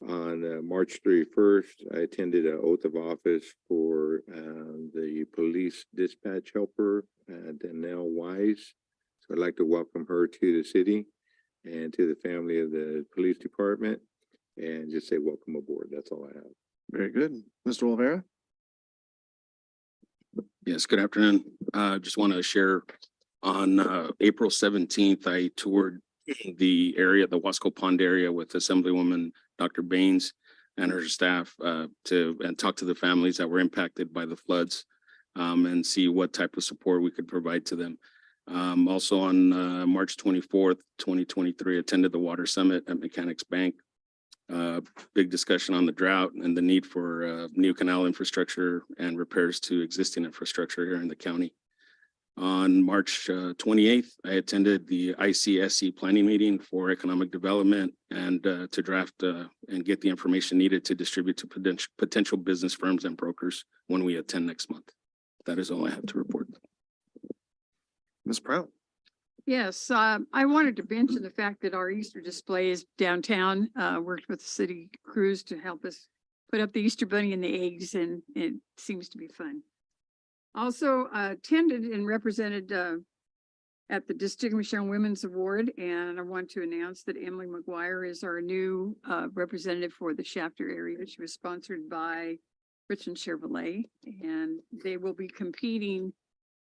Speaker 11: On March 31st, I attended an oath of office for the police dispatch helper, Danelle Wise. So I'd like to welcome her to the city and to the family of the police department, and just say welcome aboard. That's all I have.
Speaker 3: Very good. Mr. Olvera?
Speaker 2: Yes, good afternoon. Just want to share on April 17th, I toured the area, the Wasco Pond area, with Assemblywoman Dr. Baines and her staff and talk to the families that were impacted by the floods and see what type of support we could provide to them. Also on March 24th, 2023, attended the Water Summit at Mechanics Bank. Big discussion on the drought and the need for new canal infrastructure and repairs to existing infrastructure here in the county. On March 28th, I attended the ICSC planning meeting for economic development and to draft and get the information needed to distribute to potential business firms and brokers when we attend next month. That is all I have to report.
Speaker 3: Ms. Prout?
Speaker 5: Yes, I wanted to mention the fact that our Easter display is downtown, worked with the city crews to help us put up the Easter bunny and the eggs, and it seems to be fun. Also attended and represented at the Distinguished Young Women's Award, and I want to announce that Emily McGuire is our new representative for the Shafter area. She was sponsored by Richland Chevrolet, and they will be competing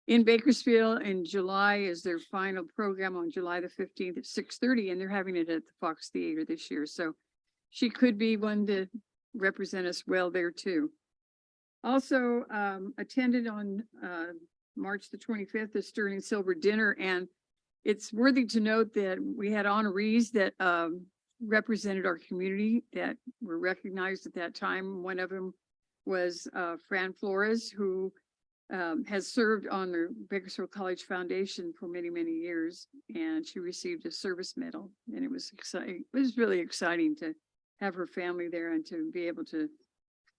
Speaker 5: in Bakersfield in July is their final program on July the 15th at 6:30, and they're having it at the Fox Theater this year. So she could be one to represent us well there too. Also, attended on, March the 25th, the Sterling Silver Dinner, and it's worthy to note that we had honorees that, represented our community that were recognized at that time. One of them was, Fran Flores, who, has served on the Bakersfield College Foundation for many, many years, and she received a service medal, and it was exciting. It was really exciting to have her family there and to be able to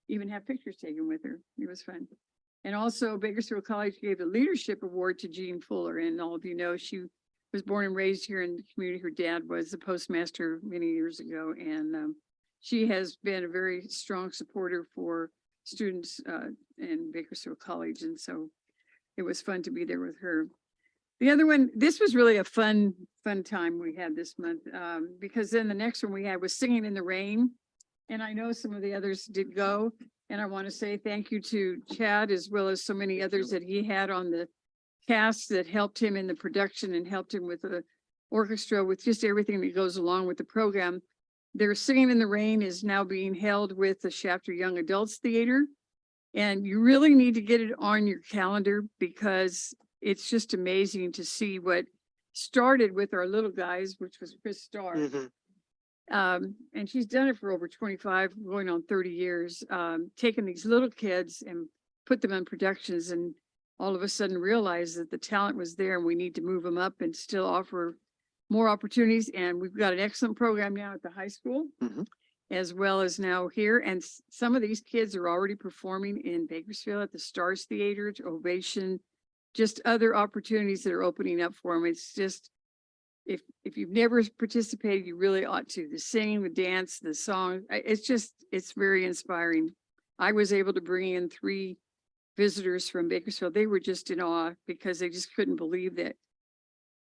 Speaker 5: even have pictures taken with her. It was fun. And also Bakersfield College gave a leadership award to Jean Fuller, and all of you know, she was born and raised here in the community. Her dad was the postmaster many years ago, and she has been a very strong supporter for students in Bakersfield College, and so it was fun to be there with her. The other one, this was really a fun time we had this month, because then the next one we had was Singing in the Rain. And I know some of the others did go, and I want to say thank you to Chad as well as so many others that he had on the cast that helped him in the production and helped him with the orchestra, with just everything that goes along with the program. Their Singing in the Rain is now being held with the Shafter Young Adults Theater. And you really need to get it on your calendar because it's just amazing to see what started with our little guys, which was Chris Starr. And she's done it for over 25, going on 30 years, taking these little kids and put them in productions and all of a sudden realize that the talent was there and we need to move them up and still offer more opportunities. And we've got an excellent program now at the high school, as well as now here. And some of these kids are already performing in Bakersfield at the Stars Theater, to Ovation, just other opportunities that are opening up for them. It's just, if you've never participated, you really ought to. The singing, the dance, the song, it's very inspiring. I was able to bring in 3 visitors from Bakersfield. They were just in awe because they just couldn't believe that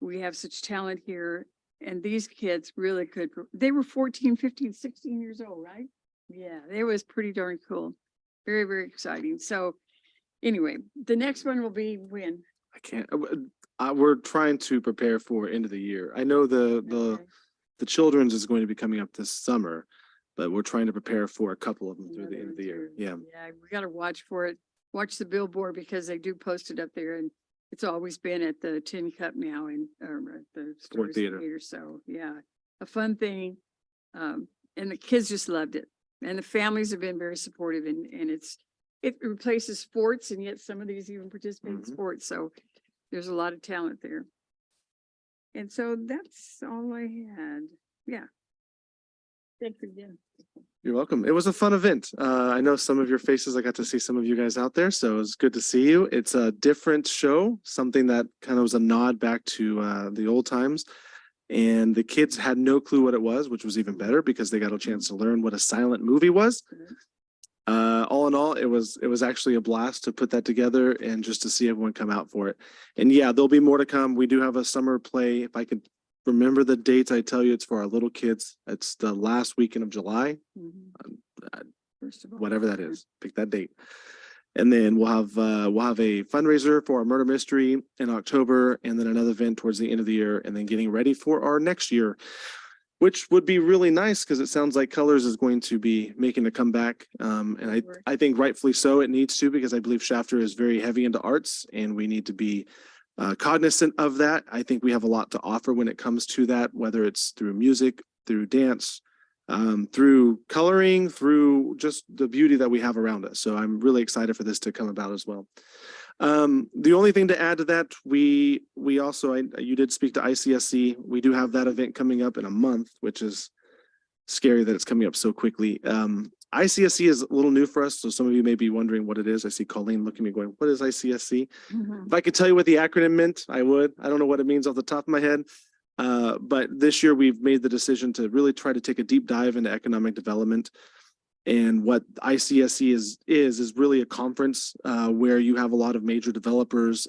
Speaker 5: we have such talent here. And these kids really could. They were 14, 15, 16 years old, right? Yeah, it was pretty darn cool. Very, very exciting. So anyway, the next one will be when?
Speaker 3: I can't, we're trying to prepare for end of the year. I know the children's is going to be coming up this summer, but we're trying to prepare for a couple of them through the end of the year. Yeah.
Speaker 5: Yeah, we gotta watch for it. Watch the billboard because they do post it up there, and it's always been at the Tin Cup now and at the Stars
Speaker 3: Theater.
Speaker 5: So yeah, a fun thing. And the kids just loved it. And the families have been very supportive, and it replaces sports, and yet some of these even participate in sports. So there's a lot of talent there. And so that's all I had. Yeah. Thanks again.
Speaker 3: You're welcome. It was a fun event. I know some of your faces. I got to see some of you guys out there, so it's good to see you. It's a different show, something that kind of was a nod back to the old times. And the kids had no clue what it was, which was even better because they got a chance to learn what a silent movie was. All in all, it was actually a blast to put that together and just to see everyone come out for it. And yeah, there'll be more to come. We do have a summer play. If I could remember the dates, I tell you, it's for our little kids. It's the last weekend of July,
Speaker 5: First of all,
Speaker 3: whatever that is. Pick that date. And then we'll have a fundraiser for our murder mystery in October, and then another event towards the end of the year, and then getting ready for our next year, which would be really nice because it sounds like Colors is going to be making a comeback. And I think rightfully so, it needs to, because I believe Shafter is very heavy into arts and we need to be cognizant of that. I think we have a lot to offer when it comes to that, whether it's through music, through dance, through coloring, through just the beauty that we have around us. So I'm really excited for this to come about as well. The only thing to add to that, we also, you did speak to ICSC. We do have that event coming up in a month, which is scary that it's coming up so quickly. ICSC is a little new for us, so some of you may be wondering what it is. I see Colleen looking at me going, what is ICSC? If I could tell you what the acronym meant, I would. I don't know what it means off the top of my head. But this year we've made the decision to really try to take a deep dive into economic development. And what ICSC is really a conference where you have a lot of major developers,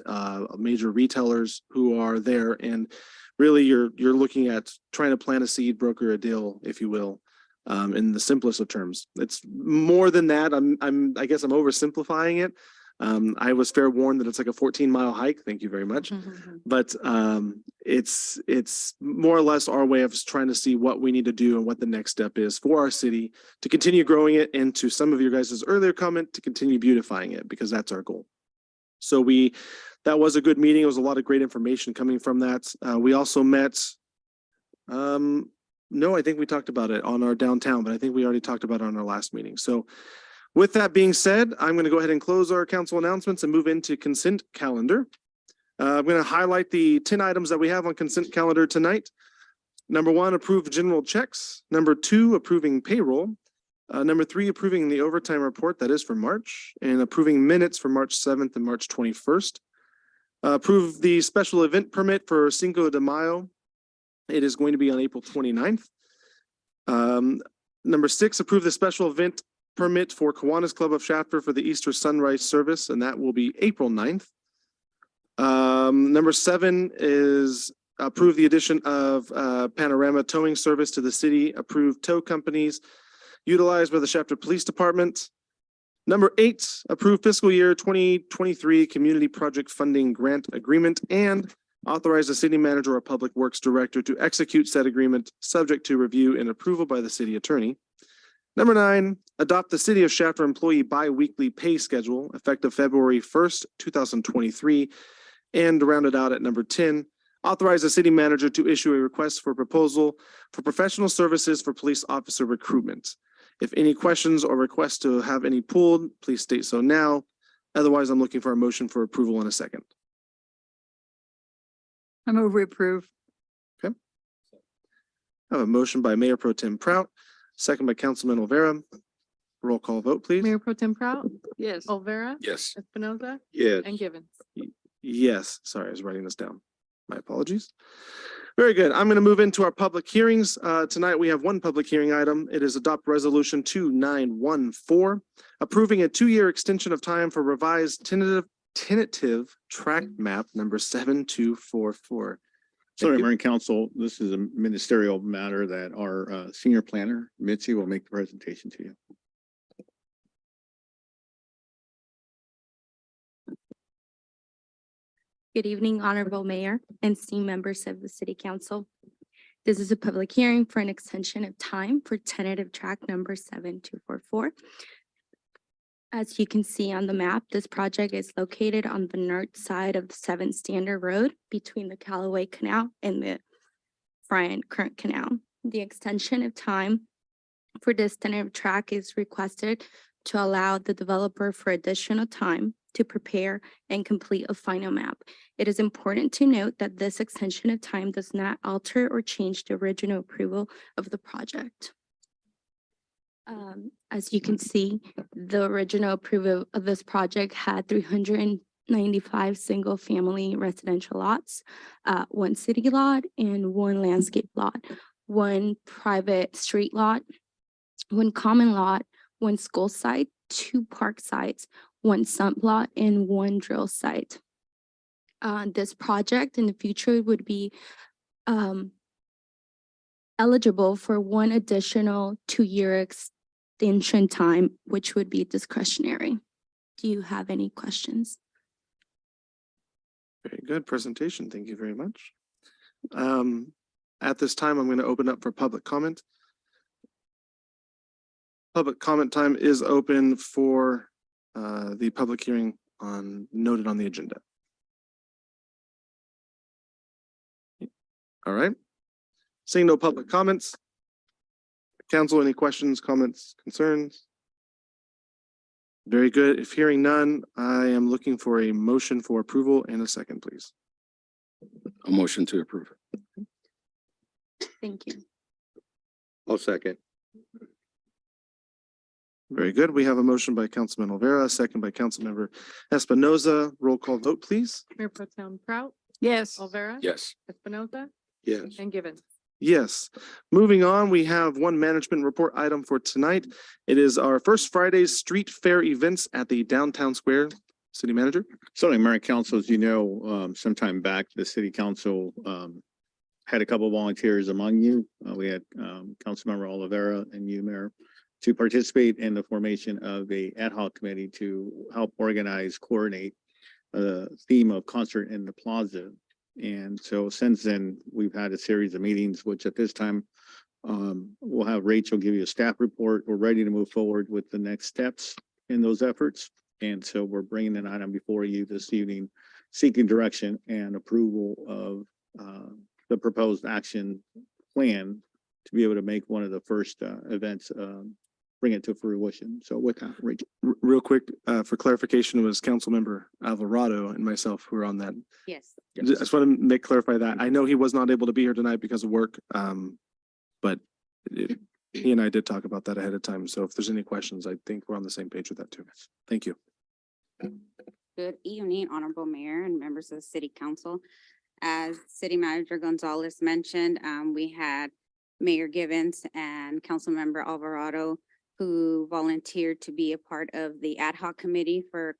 Speaker 3: major retailers who are there. And really you're looking at trying to plant a seed, broker a deal, if you will, in the simplest of terms. It's more than that. I guess I'm oversimplifying it, I was fair warned that it's like a 14-mile hike. Thank you very much. But it's more or less our way of trying to see what we need to do and what the next step is for our city to continue growing it, and to some of your guys' earlier comment, to continue beautifying it, because that's our goal. So that was a good meeting. It was a lot of great information coming from that. We also met, no, I think we talked about it on our downtown, but I think we already talked about it on our last meeting. So with that being said, I'm going to go ahead and close our council announcements and move into consent calendar. I'm going to highlight the 10 items that we have on consent calendar tonight. Number 1, approve general checks. Number 2, approving payroll. Number 3, approving the overtime report, that is for March, and approving minutes for March 7th and March 21st. Approve the special event permit for Cinco de Mayo. It is going to be on April 29th. Number 6, approve the special event permit for Kiwanis Club of Shafter for the Easter Sunrise Service, and that will be April 9th. Number 7 is approve the addition of Panorama Towing Service to the city approved tow companies utilized by the Shafter Police Department. Number 8, approve fiscal year 2023 community project funding grant agreement, and authorize the city manager or public works director to execute said agreement subject to review and approval by the city attorney. Number 9, adopt the City of Shafter employee bi-weekly pay schedule effective February 1st, 2023. And round it out at number 10, authorize the city manager to issue a request for proposal for professional services for police officer recruitment. If any questions or requests to have any pulled, please state so now. Otherwise, I'm looking for a motion for approval in a second.
Speaker 5: I move we approve.
Speaker 3: I have a motion by Mayor Pro Tem Prout, second by Councilman Olvera. Roll call vote, please.
Speaker 12: Mayor Pro Tem Prout,
Speaker 5: Yes.
Speaker 12: Olvera,
Speaker 2: Yes.
Speaker 12: Espinoza,
Speaker 11: Yes.
Speaker 12: and Givens.
Speaker 3: Yes, sorry, I was writing this down. My apologies. Very good. I'm going to move into our public hearings. Tonight, we have one public hearing item. It is adopt resolution 2914, approving a 2-year extension of time for revised tentative track map number 7244.
Speaker 8: Sorry,
Speaker 3: you.
Speaker 8: Mayor and Council, this is a ministerial matter that our senior planner, Mitzi, will make the presentation to you.
Speaker 13: Good evening, Honorable Mayor and esteemed members of the City Council. This is a public hearing for an extension of time for tentative track number 7244. As you can see on the map, this project is located on the north side of the 7th Standard Road between the Callaway Canal and the Bryant Current Canal. The extension of time for this tentative track is requested to allow the developer for additional time to prepare and complete a final map. It is important to note that this extension of time does not alter or change the original approval of the project. As you can see, the original approval of this project had 395 single-family residential lots, 1 city lot and 1 landscape lot, 1 private street lot, 1 common lot, 1 school site, 2 park sites, 1 sump lot, and 1 drill site. This project in the future would be eligible for 1 additional 2-year extension time, which would be discretionary. Do you have any questions?
Speaker 3: Very good presentation. Thank you very much. At this time, I'm going to open up for public comment. Public comment time is open for the public hearing noted on the agenda. All right. Seeing no public comments. Council, any questions, comments, concerns? Very good. If hearing none, I am looking for a motion for approval and a second, please.
Speaker 2: A motion to approve.
Speaker 13: Thank you.
Speaker 11: I'll second.
Speaker 3: Very good. We have a motion by Councilman Olvera, a second by Councilmember Espinoza. Roll call vote, please.
Speaker 12: Mayor Pro Tem Prout,
Speaker 5: Yes.
Speaker 12: Olvera,
Speaker 2: Yes.
Speaker 12: Espinoza,
Speaker 11: Yes.
Speaker 12: and Givens.
Speaker 3: Yes. Moving on, we have one management report item for tonight. It is our first Friday's street fair events at the downtown square. City Manager.
Speaker 8: Certainly, Mayor and Council, as you know, sometime back, the City Council had a couple of volunteers among you. We had Councilmember Olivera and you, Mayor to participate in the formation of a ad hoc committee to help organize, coordinate the theme of Concert in the Plaza. And so since then, we've had a series of meetings, which at this time, we'll have Rachel give you a staff report. We're ready to move forward with the next steps in those efforts. And so we're bringing an item before you this evening, seeking direction and approval of the proposed action plan to be able to make one of the first events, bring it to fruition. So with that, Rachel.
Speaker 3: Real quick, for clarification, it was Councilmember Alvarado and myself who were on that.
Speaker 13: Yes.
Speaker 3: I just want to clarify that. I know he was not able to be here tonight because of work. But he and I did talk about that ahead of time. So if there's any questions, I think we're on the same page with that too. Thank you.
Speaker 12: Good evening, Honorable Mayor and members of the City Council. As City Manager Gonzalez mentioned, we had Mayor Givens and Councilmember Alvarado who volunteered to be a part of the ad hoc committee for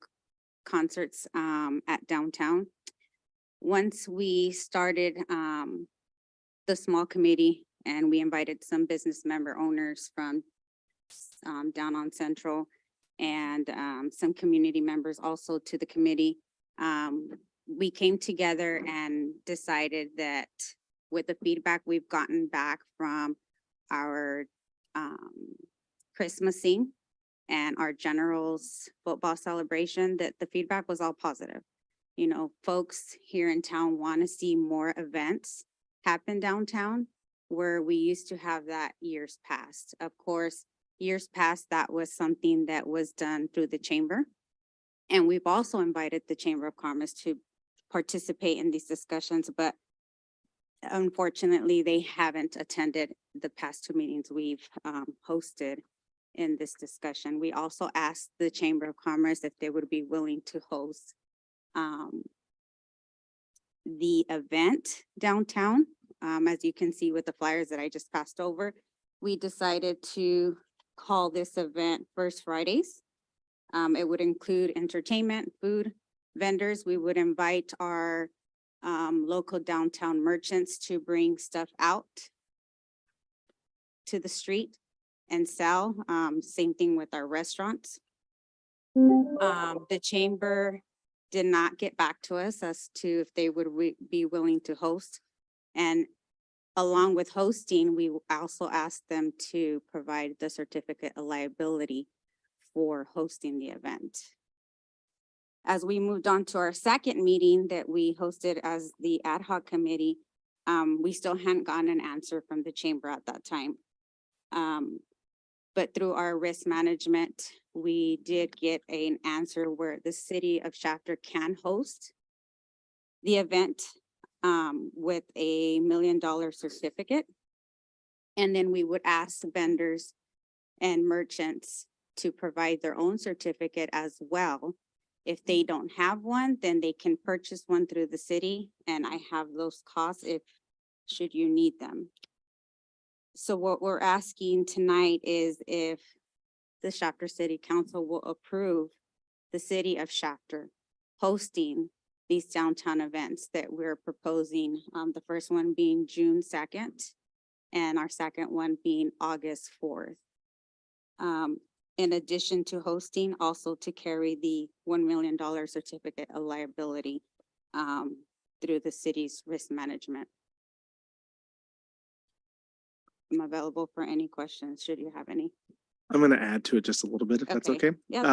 Speaker 12: concerts at downtown. Once we started the small committee and we invited some business member owners from down on Central and some community members also to the committee. We came together and decided that with the feedback we've gotten back from our Christmasing and our generals football celebration, that the feedback was all positive. You know, folks here in town want to see more events happen downtown where we used to have that years past. Of course, years past, that was something that was done through the chamber. And we've also invited the Chamber of Commerce to participate in these discussions, but unfortunately, they haven't attended the past two meetings we've hosted in this discussion. We also asked the Chamber of Commerce if they would be willing to host the event downtown. As you can see with the flyers that I just passed over, we decided to call this event First Fridays. It would include entertainment, food, vendors. We would invite our local downtown merchants to bring stuff out to the street and sell. Same thing with our restaurants. The chamber did not get back to us as to if they would be willing to host. And along with hosting, we also asked them to provide the certificate of liability for hosting the event. As we moved on to our second meeting that we hosted as the ad hoc committee, we still hadn't gotten an answer from the chamber at that time. But through our risk management, we did get an answer where the city of Shafter can host the event with $1 million certificate. And then we would ask vendors and merchants to provide their own certificate as well. If they don't have one, then they can purchase one through the city, and I have those costs should you need them. So what we're asking tonight is if the Shafter City Council will approve the city of Shafter hosting these downtown events that we're proposing. The first one being June 2nd and our second one being August 4th. In addition to hosting, also to carry the $1 million certificate of liability through the city's risk management. I'm available for any questions, should you have any.
Speaker 3: I'm going to add to it just a little bit, if that's
Speaker 12: Okay.
Speaker 3: okay.
Speaker 12: Yep.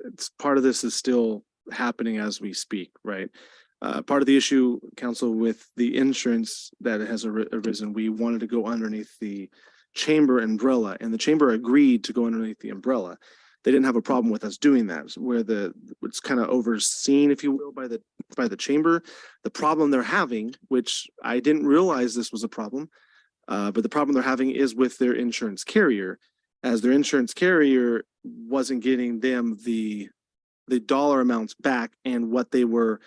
Speaker 3: It's part of this is still happening as we speak, right? Part of the issue, council, with the insurance that has arisen, we wanted to go underneath the chamber umbrella, and the chamber agreed to go underneath the umbrella. They didn't have a problem with us doing that, where it's kind of overseen, if you will, by the chamber. The problem they're having, which I didn't realize this was a problem, but the problem they're having is with their insurance carrier, as their insurance carrier wasn't getting them the dollar amounts back, and what they were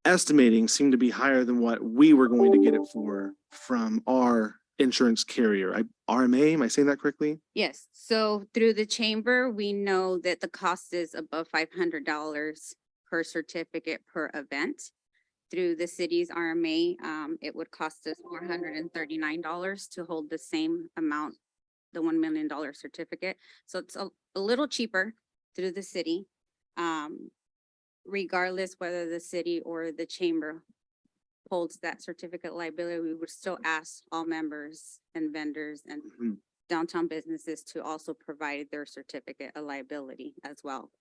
Speaker 3: estimating seemed to be higher than what we were going to get it for from our insurance carrier. RMA, am I saying that correctly?
Speaker 12: Yes, so through the chamber, we know that the cost is above $500 per certificate per event. Through the city's RMA, it would cost us $439 to hold the same amount the $1 million certificate. So it's a little cheaper through the city. Regardless whether the city or the chamber holds that certificate liability, we would still ask all members and vendors and
Speaker 3: Mhm.
Speaker 12: downtown businesses to also provide their certificate of liability as well.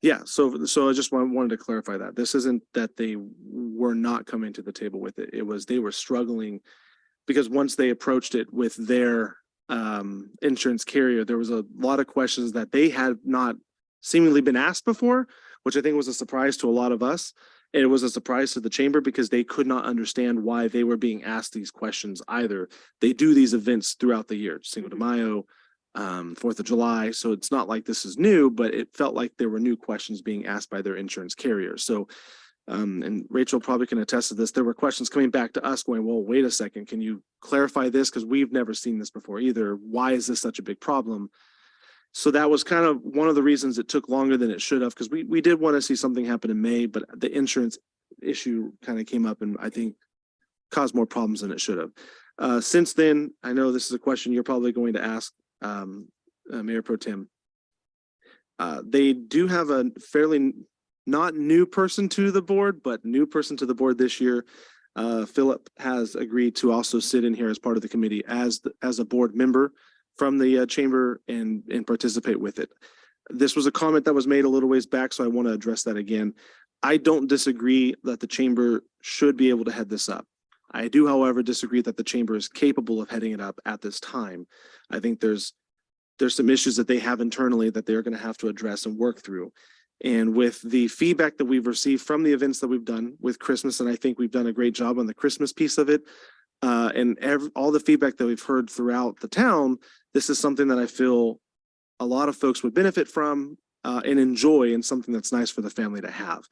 Speaker 3: Yeah, so I just wanted to clarify that. This isn't that they were not coming to the table with it. It was they were struggling because once they approached it with their insurance carrier, there was a lot of questions that they had not seemingly been asked before, which I think was a surprise to a lot of us. And it was a surprise to the chamber because they could not understand why they were being asked these questions either. They do these events throughout the year, Cinco de Mayo, 4th of July. So it's not like this is new, but it felt like there were new questions being asked by their insurance carrier. So, and Rachel probably can attest to this. There were questions coming back to us going, well, wait a second, can you clarify this? Because we've never seen this before either. Why is this such a big problem? So that was kind of one of the reasons it took longer than it should have, because we did want to see something happen in May, but the insurance issue kind of came up and I think caused more problems than it should have. Since then, I know this is a question you're probably going to ask Mayor Pro Tem. They do have a fairly not new person to the board, but new person to the board this year. Philip has agreed to also sit in here as part of the committee as a board member from the chamber and participate with it. This was a comment that was made a little ways back, so I want to address that again. I don't disagree that the chamber should be able to head this up. I do, however, disagree that the chamber is capable of heading it up at this time. I think there's some issues that they have internally that they're going to have to address and work through. And with the feedback that we've received from the events that we've done with Christmas, and I think we've done a great job on the Christmas piece of it, and all the feedback that we've heard throughout the town, this is something that I feel a lot of folks would benefit from and enjoy, and something that's nice for the family to have.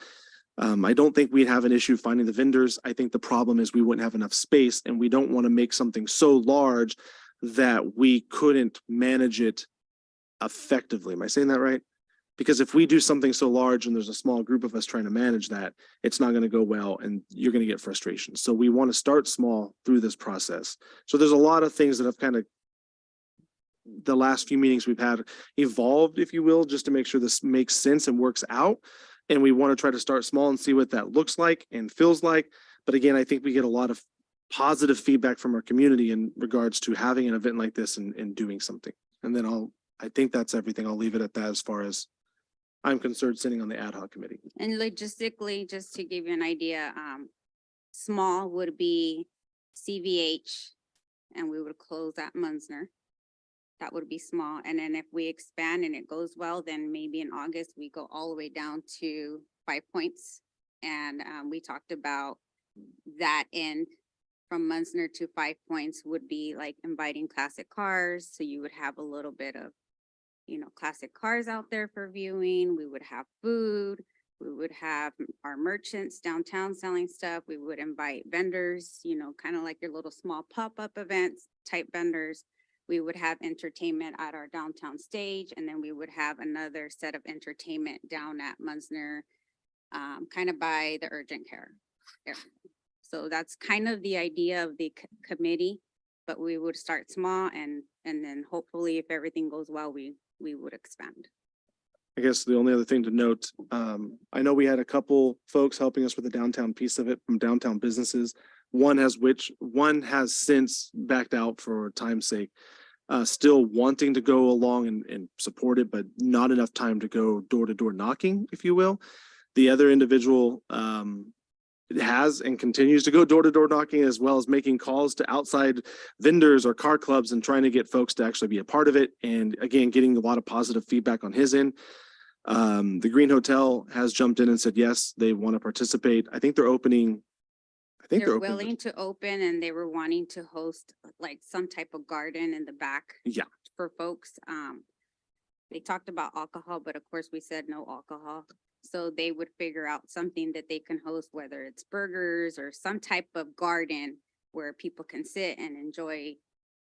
Speaker 3: I don't think we'd have an issue finding the vendors. I think the problem is we wouldn't have enough space, and we don't want to make something so large that we couldn't manage it effectively. Am I saying that right? Because if we do something so large and there's a small group of us trying to manage that, it's not going to go well and you're going to get frustration. So we want to start small through this process. So there's a lot of things that have kind of the last few meetings we've had evolved, if you will, just to make sure this makes sense and works out. And we want to try to start small and see what that looks like and feels like. But again, I think we get a lot of positive feedback from our community in regards to having an event like this and doing something. And then I think that's everything. I'll leave it at that as far as I'm concerned, sitting on the ad hoc committee.
Speaker 12: And logistically, just to give you an idea, small would be CVH and we would close at Munsner. That would be small. And then if we expand and it goes well, then maybe in August, we go all the way down to 5 Points. And we talked about that end from Munsner to 5 Points would be like inviting classic cars. So you would have a little bit of, classic cars out there for viewing. We would have food. We would have our merchants downtown selling stuff. We would invite vendors, kind of like your little small pop-up events type vendors. We would have entertainment at our downtown stage, and then we would have another set of entertainment down at Munsner, kind of by the urgent care area. So that's kind of the idea of the committee, but we would start small and then hopefully if everything goes well, we would expand.
Speaker 3: I guess the only other thing to note, I know we had a couple folks helping us with the downtown piece of it from downtown businesses. One has since backed out for time's sake, still wanting to go along and support it, but not enough time to go door to door knocking, if you will. The other individual has and continues to go door to door knocking, as well as making calls to outside vendors or car clubs and trying to get folks to actually be a part of it. And again, getting a lot of positive feedback on his end. The Green Hotel has jumped in and said, yes, they want to participate. I think they're opening.
Speaker 12: They're willing to open and they were wanting to host like some type of garden in the back.
Speaker 3: Yeah.
Speaker 12: For folks. They talked about alcohol, but of course we said no alcohol. So they would figure out something that they can host, whether it's burgers or some type of garden where people can sit and enjoy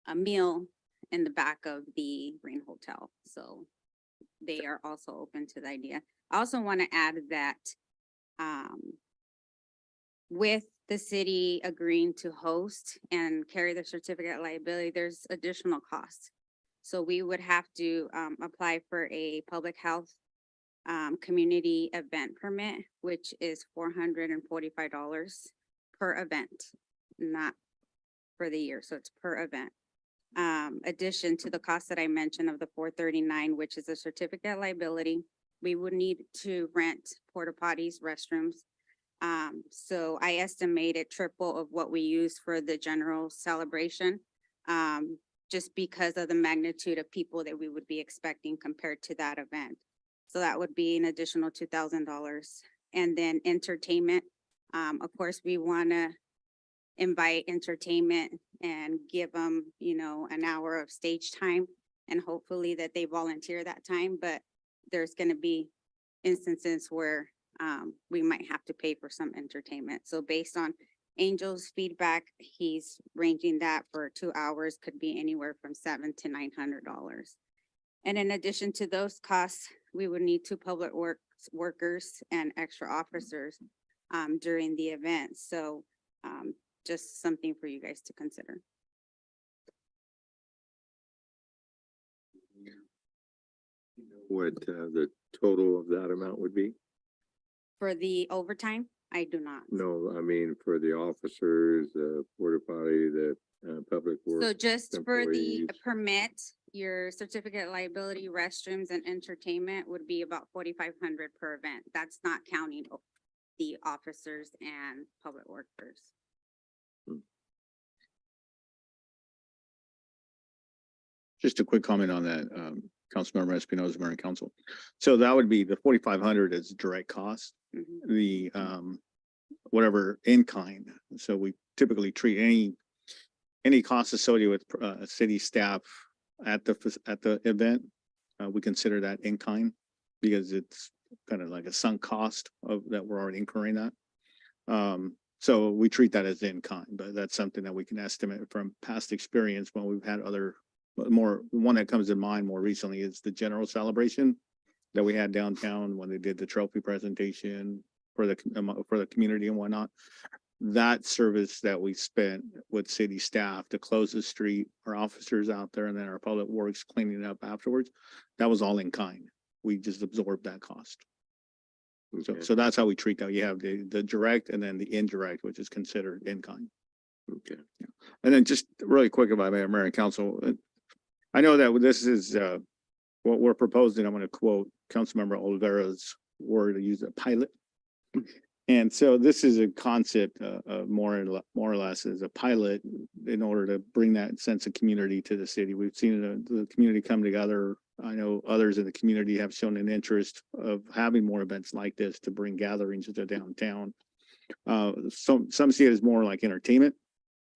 Speaker 12: a meal in the back of the Green Hotel. So they are also open to the idea. I also want to add that with the city agreeing to host and carry the certificate of liability, there's additional costs. So we would have to apply for a public health community event permit, which is $445 per event, not for the year, so it's per event. Addition to the cost that I mentioned of the $439, which is a certificate of liability, we would need to rent porta potties, restrooms. So I estimated triple of what we use for the general celebration, just because of the magnitude of people that we would be expecting compared to that event. So that would be an additional $2,000. And then entertainment, of course, we want to invite entertainment and give them, you know, an hour of stage time, and hopefully that they volunteer that time. But there's going to be instances where we might have to pay for some entertainment. So based on Angel's feedback, he's ranging that for 2 hours, could be anywhere from $700 to $900. And in addition to those costs, we would need 2 public workers and extra officers during the event. So just something for you guys to consider.
Speaker 11: What the total of that amount would be?
Speaker 12: For the overtime, I do not.
Speaker 11: No, I mean, for the officers, the porta potty, the public works.
Speaker 12: So just for the
Speaker 11: employees.
Speaker 12: permit, your certificate of liability, restrooms and entertainment would be about $4,500 per event. That's not counting the officers and public workers.
Speaker 8: Just a quick comment on that, Councilmember Espinoza, Mayor and Council. So that would be the 4,500 is direct cost,
Speaker 12: Mhm.
Speaker 8: the whatever in kind. So we typically treat any cost associated with city staff at the event. We consider that in kind because it's kind of like a sunk cost of that we're already incurring that. So we treat that as in kind, but that's something that we can estimate from past experience when we've had other one that comes to mind more recently is the general celebration that we had downtown when they did the trophy presentation for the community and whatnot. That service that we spent with city staff to close the street, our officers out there, and then our public works cleaning it up afterwards, that was all in kind. We just absorbed that cost.
Speaker 11: Okay.
Speaker 8: So that's how we treat that. You have the direct and then the indirect, which is considered in kind.
Speaker 11: Okay.
Speaker 8: And then just really quick about Mayor and Council. I know that this is what we're proposing. I'm going to quote Councilmember Olivera's word to use a pilot. And so this is a concept more or less as a pilot in order to bring that sense of community to the city. We've seen the community come together. I know others in the community have shown an interest of having more events like this to bring gatherings to downtown. Some see it as more like entertainment,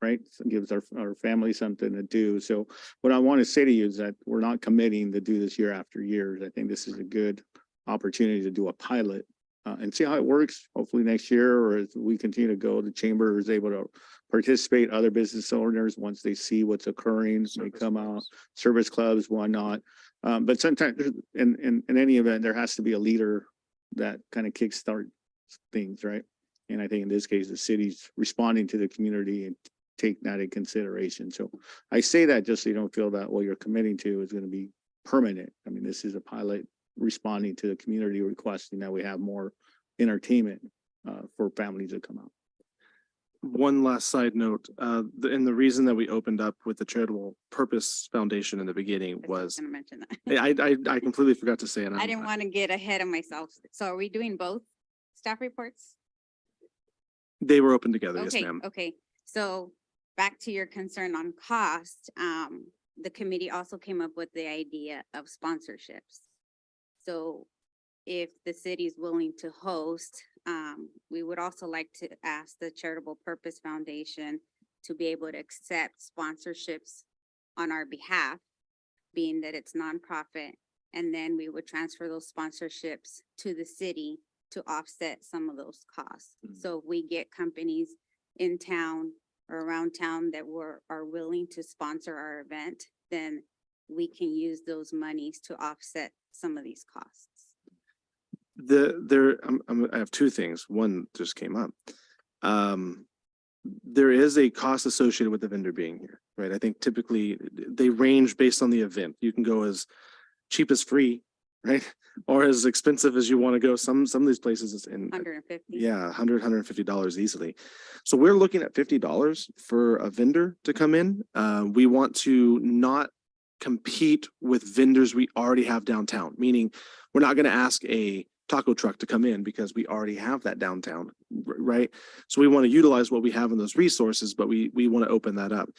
Speaker 8: right? So it gives our family something to do. So what I want to say to you is that we're not committing to do this year after year. I think this is a good opportunity to do a pilot and see how it works. Hopefully next year, or as we continue to go, the chamber is able to participate, other business owners, once they see what's occurring, they come out, service clubs, whatnot. But sometimes in any event, there has to be a leader that kind of kickstart things, right? And I think in this case, the city's responding to the community and take that in consideration. So I say that just so you don't feel that what you're committing to is going to be permanent. I mean, this is a pilot responding to the community requesting that we have more entertainment for families that come out.
Speaker 3: One last side note, and the reason that we opened up with the Charitable Purpose Foundation in the beginning
Speaker 12: I
Speaker 3: was,
Speaker 12: gonna mention that.
Speaker 3: I completely forgot to say it.
Speaker 12: I didn't want to get ahead of myself. So are we doing both staff reports?
Speaker 3: They were open together, yes,
Speaker 12: Okay,
Speaker 3: ma'am.
Speaker 12: okay. So back to your concern on cost, the committee also came up with the idea of sponsorships. So if the city is willing to host, we would also like to ask the Charitable Purpose Foundation to be able to accept sponsorships on our behalf, being that it's nonprofit. And then we would transfer those sponsorships to the city to offset some of those costs. So if we get companies in town or around town that are willing to sponsor our event, then we can use those monies to offset some of these costs.
Speaker 3: I have two things. One just came up. there is a cost associated with the vendor being here, right? I think typically they range based on the event. You can go as cheap as free, right? Or as expensive as you want to go. Some of these places is in,
Speaker 12: 150.
Speaker 3: yeah, $150 easily. So we're looking at $50 for a vendor to come in. We want to not compete with vendors we already have downtown, meaning we're not going to ask a taco truck to come in because we already have that downtown, right? So we want to utilize what we have in those resources, but we want to open that up.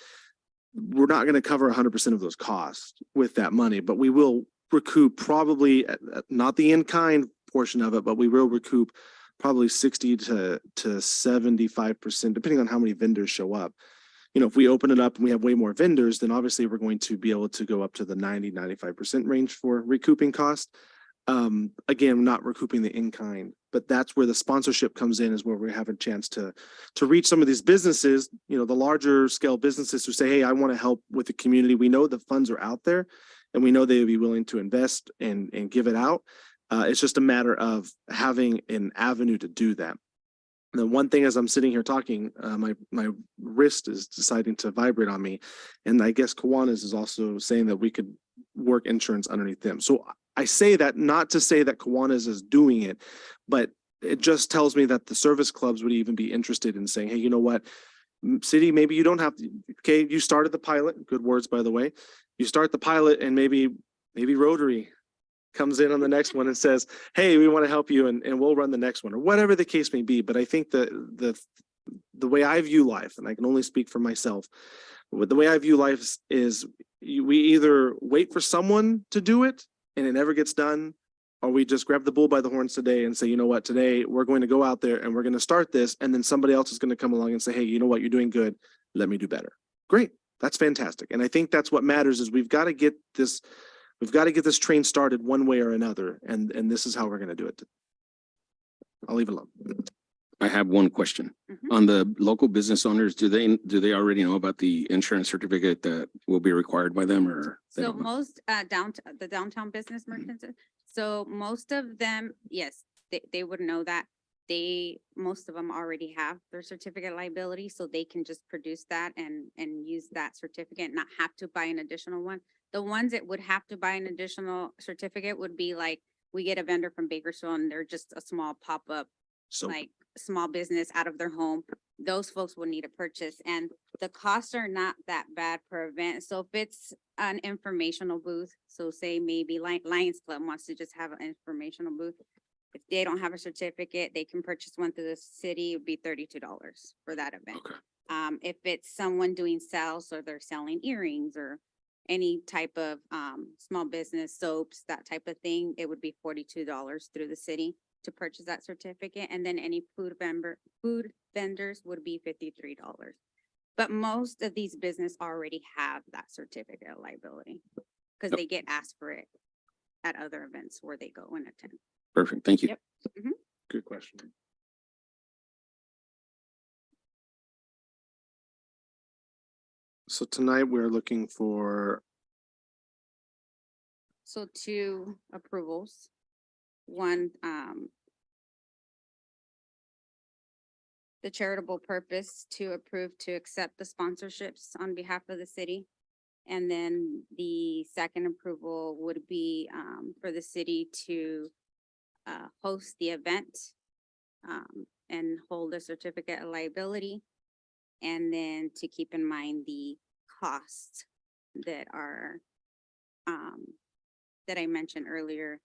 Speaker 3: We're not going to cover 100% of those costs with that money, but we will recoup probably not the in-kind portion of it, but we will recoup probably 60 to 75%, depending on how many vendors show up. You know, if we open it up and we have way more vendors, then obviously we're going to be able to go up to the 95% range for recouping cost. Again, not recouping the in-kind, but that's where the sponsorship comes in, is where we have a chance to reach some of these businesses, you know, the larger scale businesses who say, hey, I want to help with the community. We know the funds are out there and we know they would be willing to invest and give it out. It's just a matter of having an avenue to do that. The one thing as I'm sitting here talking, my wrist is deciding to vibrate on me. And I guess Kiwanis is also saying that we could work insurance underneath them. So I say that not to say that Kiwanis is doing it, but it just tells me that the service clubs would even be interested in saying, hey, you know what, city, maybe you don't have to, okay, you started the pilot, good words, by the way. You start the pilot and maybe Rotary comes in on the next one and says, hey, we want to help you and we'll run the next one, or whatever the case may be. But I think the way I view life, and I can only speak for myself, but the way I view life is we either wait for someone to do it and it never gets done, or we just grab the bull by the horns today and say, you know what, today we're going to go out there and we're going to start this, and then somebody else is going to come along and say, hey, you know what, you're doing good, let me do better. Great, that's fantastic. And I think that's what matters, is we've got to get this train started one way or another, and this is how we're going to do it. I'll leave it alone.
Speaker 2: I have one question. On the local business owners, do they already know about the insurance certificate that will be required by them, or? they
Speaker 12: So
Speaker 2: don't know?
Speaker 12: most the downtown business merchants, so most of them, yes, they would know that. Most of them already have their certificate of liability, so they can just produce that and use that certificate, not have to buy an additional one. The ones that would have to buy an additional certificate would be like, we get a vendor from Bakersfield and they're just a small pop-up,
Speaker 3: So
Speaker 12: like small business out of their home. Those folks will need a purchase, and the costs are not that bad per event. So if it's an informational booth, so say maybe Lions Club wants to just have an informational booth. If they don't have a certificate, they can purchase one through the city. It would be $32 for that event.
Speaker 2: Okay.
Speaker 12: If it's someone doing sales, or they're selling earrings or any type of small business soaps, that type of thing, it would be $42 through the city to purchase that certificate. And then any food vendors would be $53. But most of these business already have that certificate of liability because
Speaker 2: Yep.
Speaker 12: they get asked for it at other events where they go and attend.
Speaker 2: Perfect, thank you.
Speaker 12: Yep.
Speaker 3: good question. So tonight we're looking for,
Speaker 12: So two approvals. One, the charitable purpose to approve to accept the sponsorships on behalf of the city. And then the second approval would be for the city to host the event and hold a certificate of liability. And then to keep in mind the costs that are that I mentioned earlier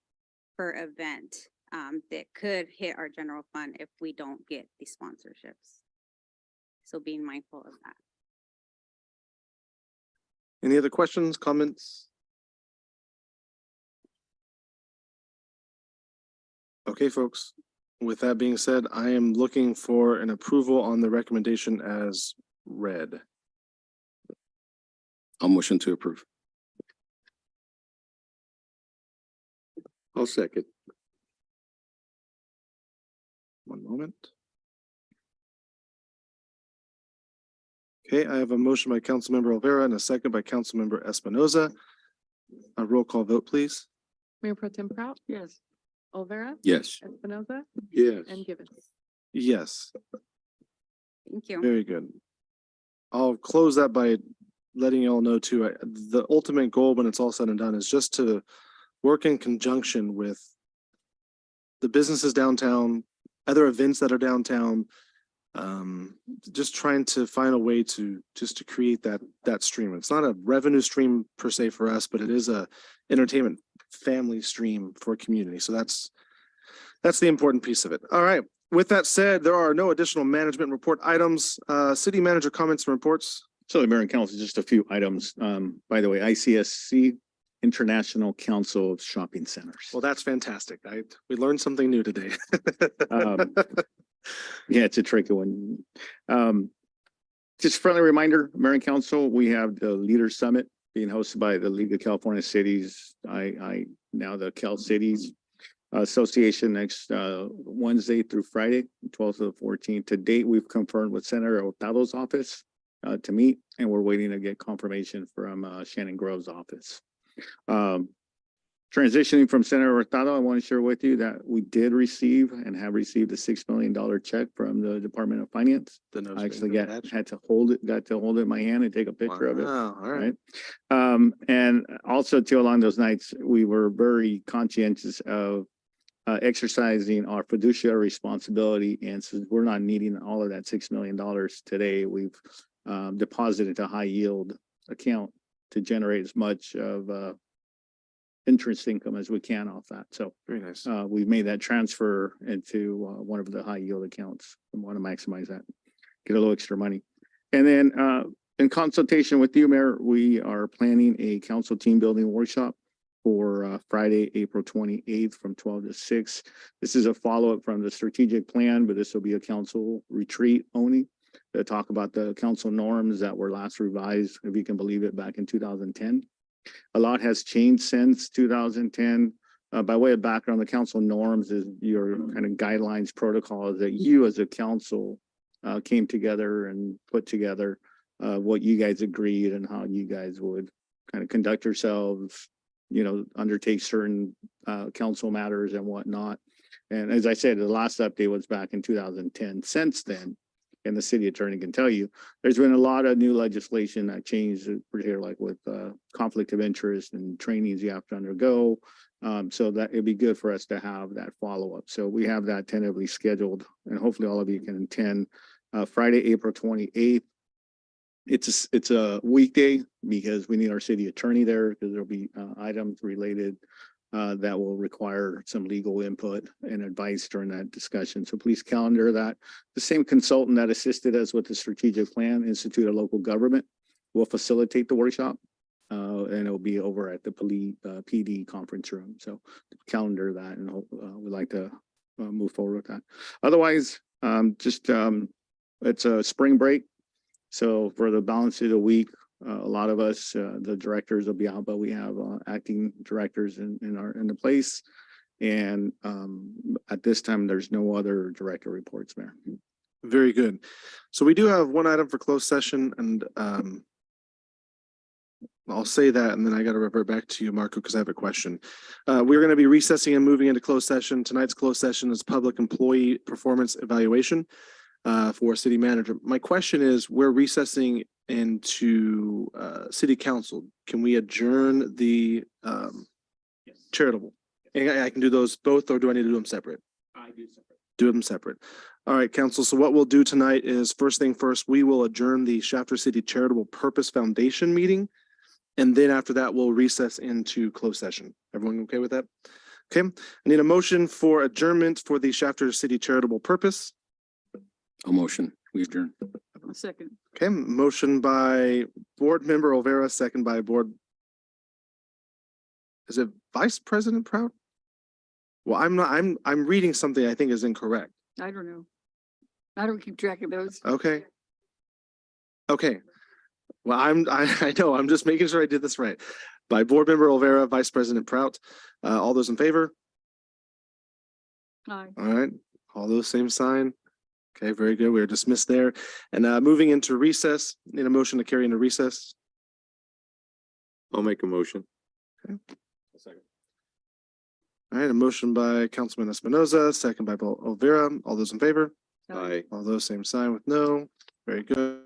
Speaker 12: per event that could hit our general fund if we don't get the sponsorships. So being mindful of that.
Speaker 3: any other questions, comments? Okay, folks, with that being said, I am looking for an approval on the recommendation as read.
Speaker 2: I'll motion to approve.
Speaker 11: I'll second.
Speaker 3: One moment. Okay, I have a motion by Councilmember Olvera and a second by Councilmember Espinoza. A roll call vote, please.
Speaker 14: Mayor Pro Tem Prout,
Speaker 5: Yes.
Speaker 14: Olvera,
Speaker 2: Yes.
Speaker 14: Espinoza,
Speaker 11: Yes.
Speaker 14: and Givens.
Speaker 3: Yes.
Speaker 12: Thank you.
Speaker 3: Very good. I'll close that by letting you all know too, the ultimate goal when it's all said and done is just to work in conjunction with the businesses downtown, other events that are downtown. Just trying to find a way to create that stream. It's not a revenue stream per se for us, but it is a entertainment family stream for community. So that's the important piece of it. All right. With that said, there are no additional management report items. City manager comments and reports.
Speaker 8: So the mayor and council, just a few items. By the way, ICSC, International Council of Shopping Centers.
Speaker 3: Well, that's fantastic. We learned something new today.
Speaker 8: Um, Yeah, it's a tricky one. Just friendly reminder, Mayor and Council, we have the Leader Summit being hosted by the League of California Cities. Now the Cal Cities Association next Wednesday through Friday, 12th to the 14th. To date, we've confirmed with Senator Hurtado's office to meet, and we're waiting to get confirmation from Shannon Grove's office. Transitioning from Senator Hurtado, I want to share with you that we did receive and have received a $6 million check from the Department of Finance. I actually got to hold it in my hand and take a picture of it.
Speaker 3: Wow, all right.
Speaker 8: And also too, along those nights, we were very conscientious of exercising our fiduciary responsibility. And since we're not needing all of that $6 million today, we've deposited a high yield account to generate as much of interest income as we can off that. So
Speaker 3: Very nice.
Speaker 8: we've made that transfer into one of the high yield accounts and want to maximize that, get a little extra money. And then in consultation with you, Mayor, we are planning a council team building workshop for Friday, April 28th from 12 to 6. This is a follow-up from the strategic plan, but this will be a council retreat only to talk about the council norms that were last revised, if you can believe it, back in 2010. A lot has changed since 2010. By way of background, the council norms is your kind of guidelines, protocols that you as a council came together and put together, what you guys agreed and how you guys would kind of conduct yourselves, undertake certain council matters and whatnot. And as I said, the last update was back in 2010. Since then, and the city attorney can tell you, there's been a lot of new legislation that changed, here, like with conflict of interest and trainings you have to undergo. So that it'd be good for us to have that follow-up. So we have that tentatively scheduled, and hopefully all of you can attend Friday, April 28th. It's a weekday because we need our city attorney there because there'll be items related that will require some legal input and advice during that discussion. So please calendar that. The same consultant that assisted us with the strategic plan, Institute of Local Government, will facilitate the workshop. And it'll be over at the PD conference room. So calendar that, and we'd like to move forward with that. Otherwise, it's a spring break. So for the balance of the week, a lot of us, the directors will be out, but we have acting directors in the place. And at this time, there's no other director reports, Mayor.
Speaker 3: Very good. So we do have one item for closed session, and I'll say that, and then I got to revert back to you, Marco, because I have a question. We're going to be recessing and moving into closed session. Tonight's closed session is public employee performance evaluation for city manager. My question is, we're recessing into city council. Can we adjourn the charitable? And I can do those both, or do I need to do them separate?
Speaker 1: I do separate.
Speaker 3: Do them separate. All right, council. So what we'll do tonight is, first thing first, we will adjourn the Shafter City Charitable Purpose Foundation meeting. And then after that, we'll recess into closed session. Everyone okay with that? Okay, I need a motion for adjournment for the Shafter City Charitable Purpose.
Speaker 2: A motion, we adjourn.
Speaker 5: A second.
Speaker 3: Okay, motion by Board Member Olvera, second by is it Vice President Proud? Well, I'm reading something I think is incorrect.
Speaker 5: I don't know. I don't keep track of those.
Speaker 3: Okay. Okay. Well, I know, I'm just making sure I did this right. By Board Member Olvera, Vice President Prout. All those in favor?
Speaker 5: Aye.
Speaker 3: All right, all those same sign. Okay, very good. We are dismissed there. And moving into recess, need a motion to carry into recess.
Speaker 11: I'll make a motion.
Speaker 3: All right, a motion by Councilman Espinoza, second by Olvera. All those in favor?
Speaker 11: Aye.
Speaker 3: All those same sign with no. Very good.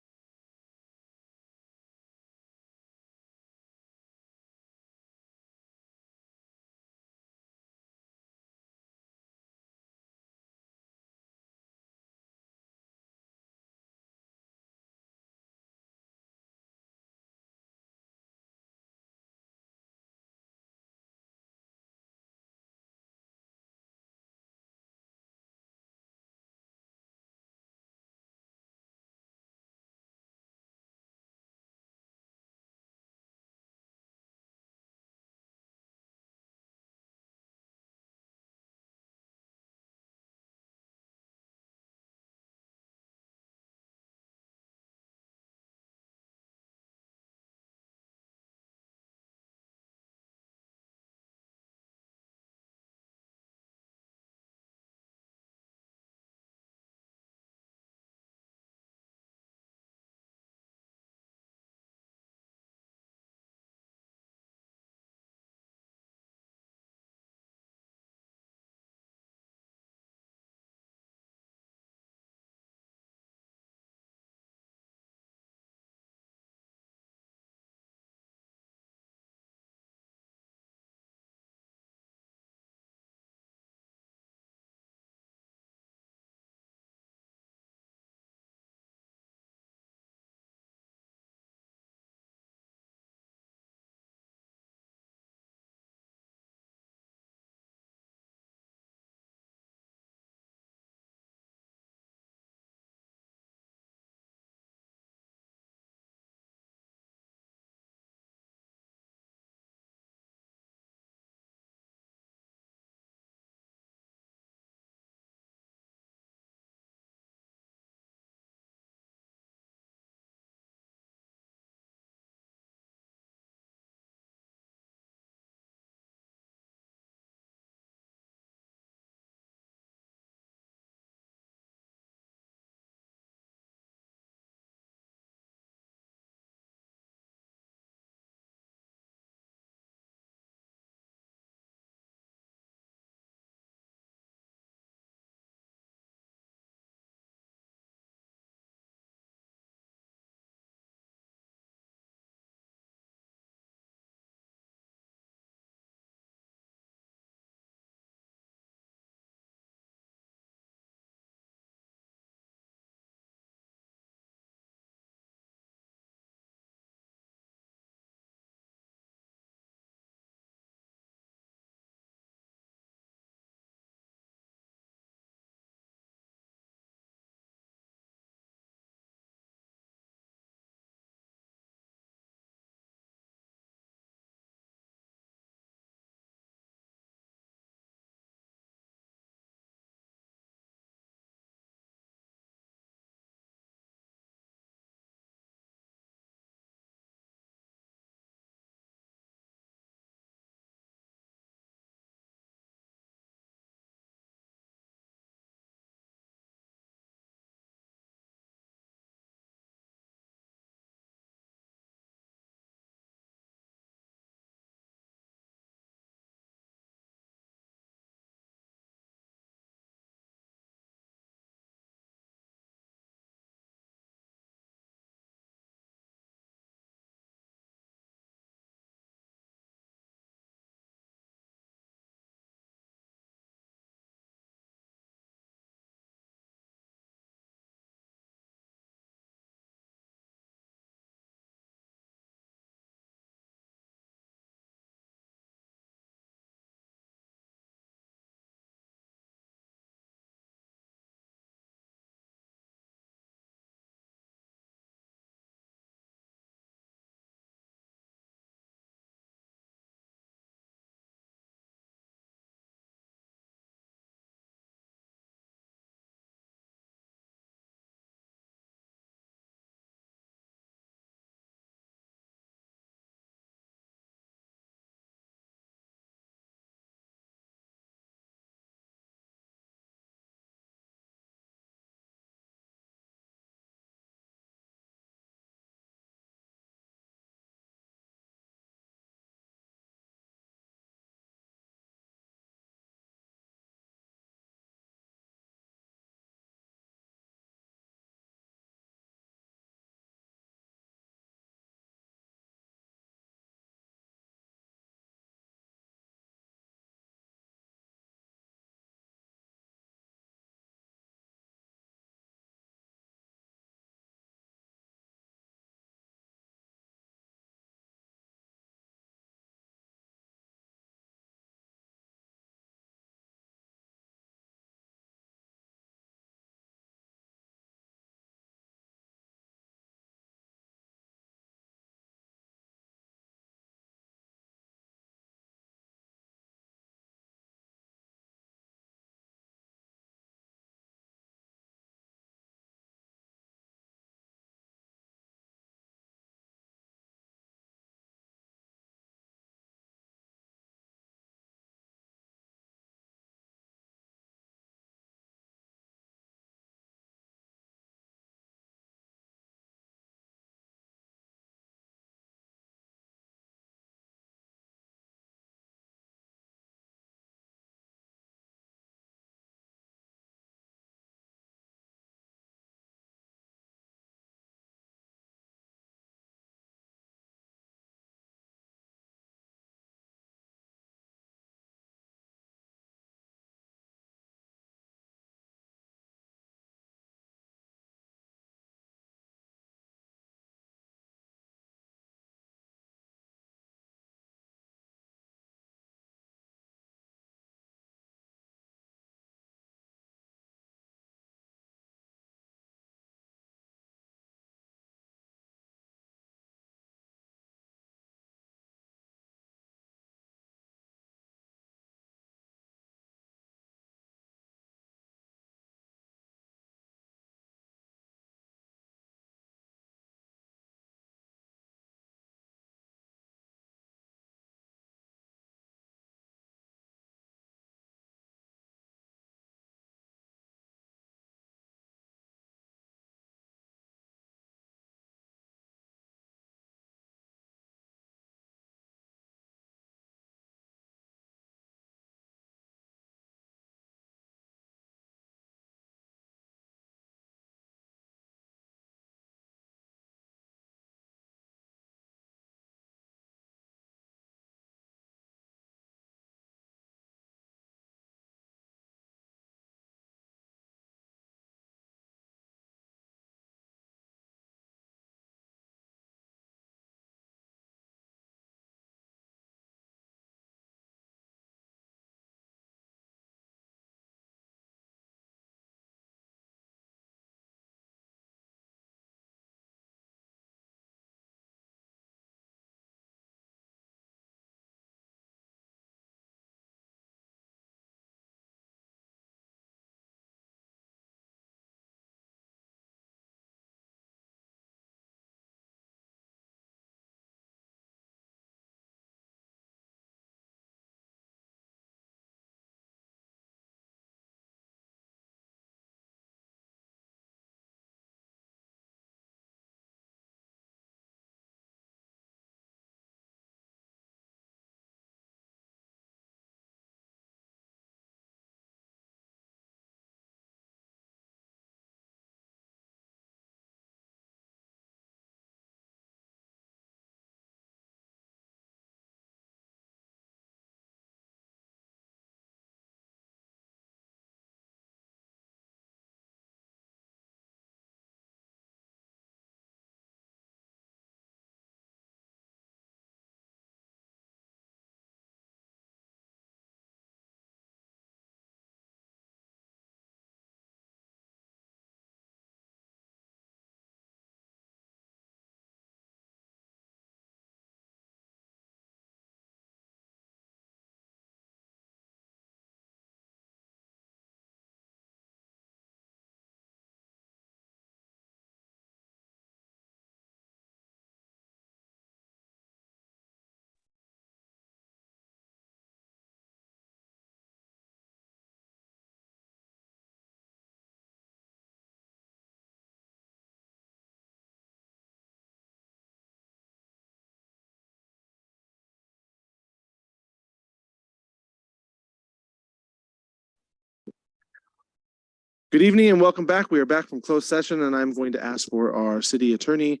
Speaker 3: Good evening and welcome back. We are back from closed session and I'm going to ask for our city attorney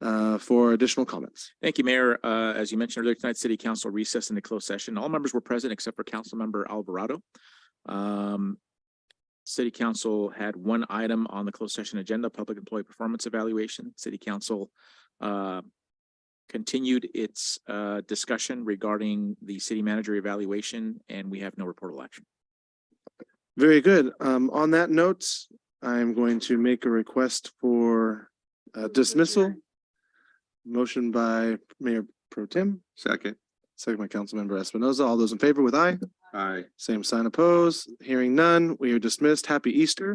Speaker 3: for additional comments.
Speaker 14: Thank you, Mayor. As you mentioned earlier tonight, City Council recessed into closed session. All members were present except for Councilmember Alvarado. City Council had one item on the closed session agenda, public employee performance evaluation. City Council continued its discussion regarding the city manager evaluation, and we have no reportable action.
Speaker 3: Very good. On that note, I'm going to make a request for dismissal. Motion by Mayor Pro Tem,
Speaker 11: Second.
Speaker 3: second by Councilmember Espinoza. All those in favor with aye?
Speaker 11: Aye.
Speaker 3: Same sign opposed. Hearing none, we are dismissed. Happy Easter.